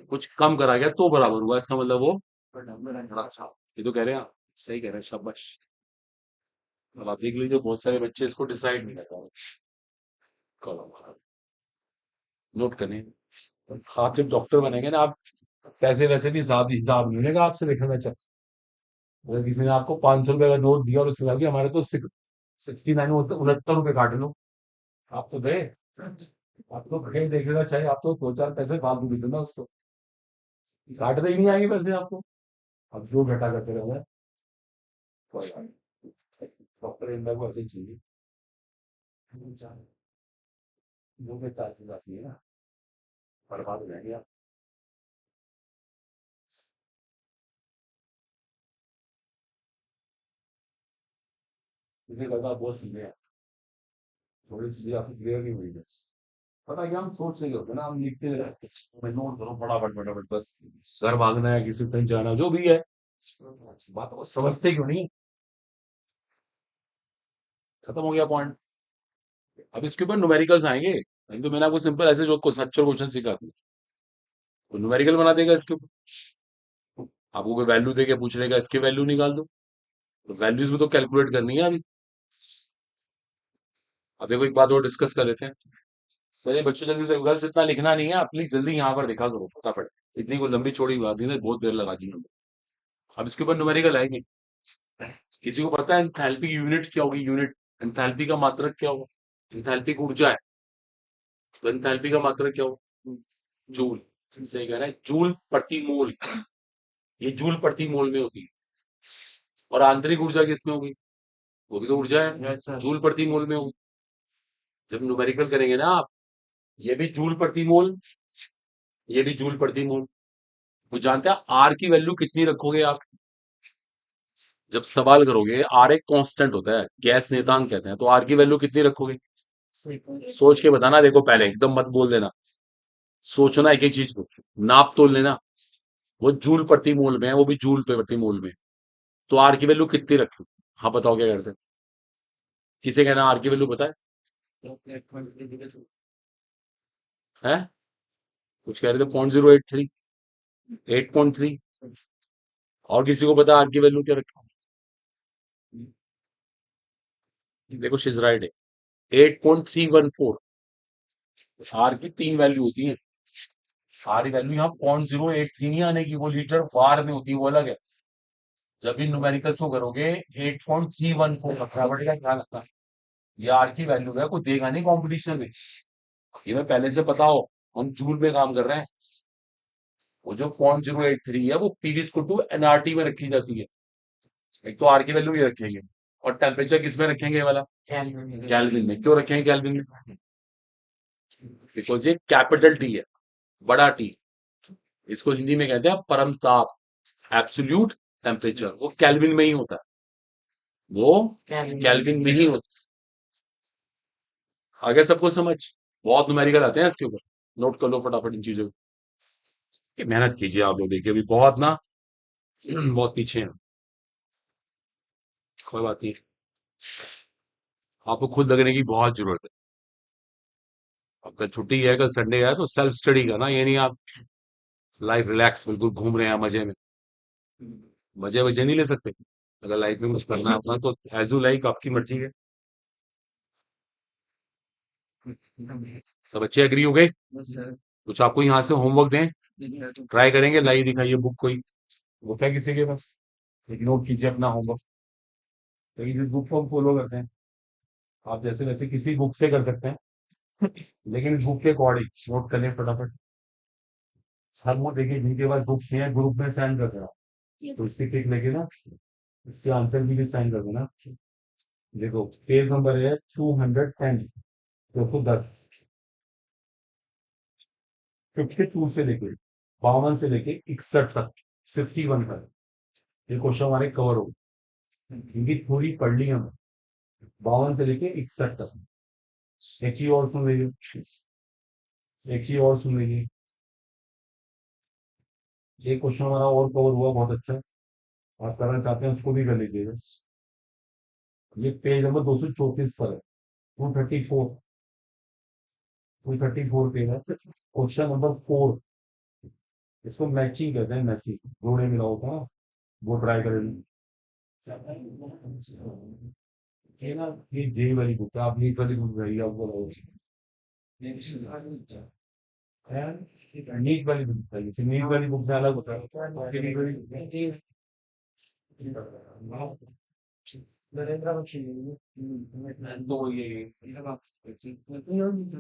कुछ कम करा गया तो बराबर हुआ, इसका मतलब वो बड़ा बड़ा अच्छा, ये तो कह रहे हैं आप, सही कह रहे हैं, शाबाश। अब आप देख लीजिए, बहुत सारे बच्चे इसको डिसाइड नहीं कर पा रहे, करो नोट करें, आप जब डॉक्टर बनेंगे ना, आप पैसे वैसे भी हिसाब हिसाब नहीं मिलेगा आपसे देखा मैं चेक। अगर किसी ने आपको 500 रुपए का नोट दिया और उसने कहा कि हमारे तो 69 69 रुपए काट लो, आप तो गए। आप तो कहीं देखेगा चाहे आप तो दो चार पैसे फालतू दे देना उसको, काटते ही नहीं आएंगे पैसे आपको। अब जो घटा करते रहना है, कोई बात नहीं। डॉक्टर इंडिया को ऐसे ही चाहिए, जो भी चार्जेस आती है ना, बर्बाद हो जाएंगे आप। मुझे लगा बहुत सीधे हैं, थोड़ी चीजें आपकी क्लियर नहीं हुई है। पता क्या हम सोच रहे होते हैं ना, हम लिखते रहते हैं, मैं नोट करो फटाफट फटाफट बस, घर भागना है किसी को कहीं जाना जो भी है, बात को समझते क्यों नहीं। खत्म हो गया पॉइंट। अब इसके ऊपर न्यूमेरिकल्स आएंगे, नहीं तो मैंने आपको सिंपल ऐसे जो अच्छा क्वेश्चन सिखा दिया, तो न्यूमेरिकल बना देगा इसके ऊपर। आपको कोई वैल्यू दे के पूछ लेगा इसकी वैल्यू निकाल दो, तो वैल्यूज में तो कैलकुलेट करनी है अभी। अब देखो एक बात और डिस्कस कर लेते हैं। चलिए बच्चों जल्दी से, गर्ल्स इतना लिखना नहीं है प्लीज, जल्दी यहाँ पर लिखा करो फटाफट। इतनी कोई लंबी चौड़ी बात नहीं है, बहुत देर लगा दी हमने। अब इसके ऊपर न्यूमेरिकल आएंगे। किसी को पता है एंथैल्पी की यूनिट क्या होगी? यूनिट एंथैल्पी का मात्रक क्या होगा? एंथैल्पी की ऊर्जा है, तो एंथैल्पी का मात्रक क्या होगा? जूल। सही कह रहा है, जूल प्रति मोल। ये जूल प्रति मोल में होती है। और आंतरिक ऊर्जा किसमें होगी? वो भी तो ऊर्जा है, जूल प्रति मोल में होगी। जब न्यूमेरिकल करेंगे ना आप, ये भी जूल प्रति मोल, ये भी जूल प्रति मोल। तो जानते हैं आर की वैल्यू कितनी रखोगे आप? जब सवाल करोगे, आर एक कांस्टेंट होता है, गैस नियतांक कहते हैं, तो आर की वैल्यू कितनी रखोगे? सोच के बताना, देखो पहले एकदम मत बोल देना, सोचना एक एक चीज को, नाप तोल लेना। वो जूल प्रति मोल में है, वो भी जूल पे प्रति मोल में। तो आर की वैल्यू कितनी रखी? हाँ बताओ क्या करते हैं? किसे कहना आर की वैल्यू पता है? कुछ कह रहे थे 0.083, 8.3। और किसी को पता आर की वैल्यू क्या रखी? देखो शीज राइट है, 8.314। आर की तीन वैल्यू होती है। आर की वैल्यू यहाँ 0.083 नहीं आने की, वो लीटर वार में होती है, वो अलग है। जब भी न्यूमेरिकल्स को करोगे 8.314 रखना पड़ेगा, ध्यान रखना। ये आर की वैल्यू है, कोई देगा नहीं कॉम्पिटिशन में। ये मैं पहले से पता हो, हम जूल में काम कर रहे हैं। वो जो 0.083 है वो पीवी टू एनआरटी में रखी जाती है। एक तो आर की वैल्यू ये रखेंगे, और टेम्परेचर किस में रखेंगे? ये वाला कैल्विन में। क्यों रखेंगे कैल्विन में? बिकॉज ये कैपिटल टी है, बड़ा टी। इसको हिंदी में कहते हैं परम ताप, एब्सोल्यूट टेम्परेचर, वो कैल्विन में ही होता है, वो कैल्विन में ही होता है। आगे सबको समझ? बहुत न्यूमेरिकल आते हैं इसके ऊपर, नोट कर लो फटाफट इन चीजों को। ये मेहनत कीजिए आप लोग, देखिए अभी बहुत ना बहुत पीछे हैं। कोई बात नहीं, आपको खुद लगने की बहुत जरूरत है। अब कल छुट्टी है, कल संडे है, तो सेल्फ स्टडी करना, ये नहीं आप लाइफ रिलैक्स बिल्कुल घूम रहे हैं मजे में। मजे वजे नहीं ले सकते। अगर लाइफ में कुछ करना है अपना, तो एज यू लाइक, आपकी मर्जी है। सब अच्छे एग्री हो गए? कुछ आपको यहाँ से होमवर्क दें, ट्राई करेंगे? लाइए दिखाइए बुक कोई, बुक है किसी के पास? एक नोट कीजिए अपना होमवर्क। तो ये जिस बुक को हम फॉलो करते हैं, आप जैसे वैसे किसी बुक से कर सकते हैं, लेकिन बुक के अकॉर्डिंग नोट कर लें फटाफट। हर वो देखिए जिनके पास बुक्स हैं ग्रुप में सेंड कर देना, तो इसकी पिक लेके ना इसके आंसर भी साइन कर देना। देखो पेज नंबर है 210, 210, 52 से लेके 52 से लेके 61 तक, 61 तक ये क्वेश्चन हमारे कवर हो, इनकी थोड़ी पढ़ ली हम। 52 से लेके 61 तक। एक चीज और सुन लीजिए, एक चीज और सुन लीजिए, ये क्वेश्चन हमारा और कवर हुआ बहुत अच्छा, आप करना चाहते हैं उसको भी कर लीजिएगा। ये पेज नंबर 234 पर है, 234, 234 पेज है, क्वेश्चन नंबर 4। इसको मैचिंग कहते हैं, मैचिंग, जोड़े मिलाओ का, वो ट्राई करें। ये ना, ये जे वाली बुक है, आप नीट वाली बुक रही आपको। नीट वाली बुक चाहिए, फिर नीट वाली बुक से अलग होता है, फिर नीट वाली नरेंद्र बख्शी तो ये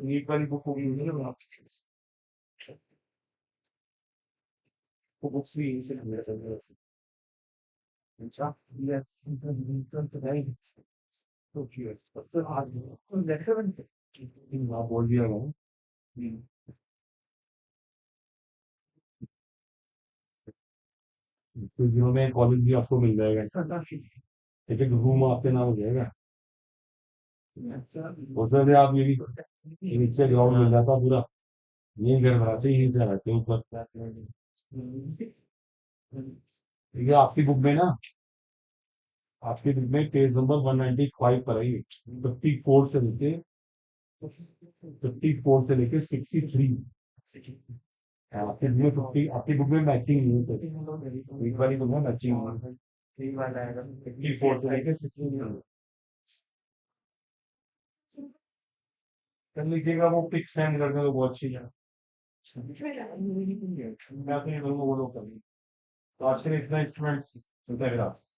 नीट वाली बुक होगी, वो बुक्स भी यहीं से मिल सकती है। अच्छा, ये तो ठीक है, बस तो आज बोल दिया मैंने। तो जियो में कॉलेज भी आपको मिल जाएगा, ठीक है, रूम आपके नाम हो जाएगा। उसमें भी आप ये भी नीचे ग्राउंड मिल जाता पूरा, यही घर बनाते यहीं से रहते हैं ऊपर। ठीक है, आपकी बुक में पेज नंबर 195 पर है ये, 54 से लेके 63। आपकी बुक में मैचिंग नहीं है, एक वाली बुक में मैचिंग नहीं है, 54 से लेके 60 कर लीजिएगा, वो पिक सेंड करने को बहुत अच्छी है। मैं अपने लोगों को बोलो कभी, तो आजकल इतना इंस्ट्रूमेंट्स चलता है ग्राफ्स।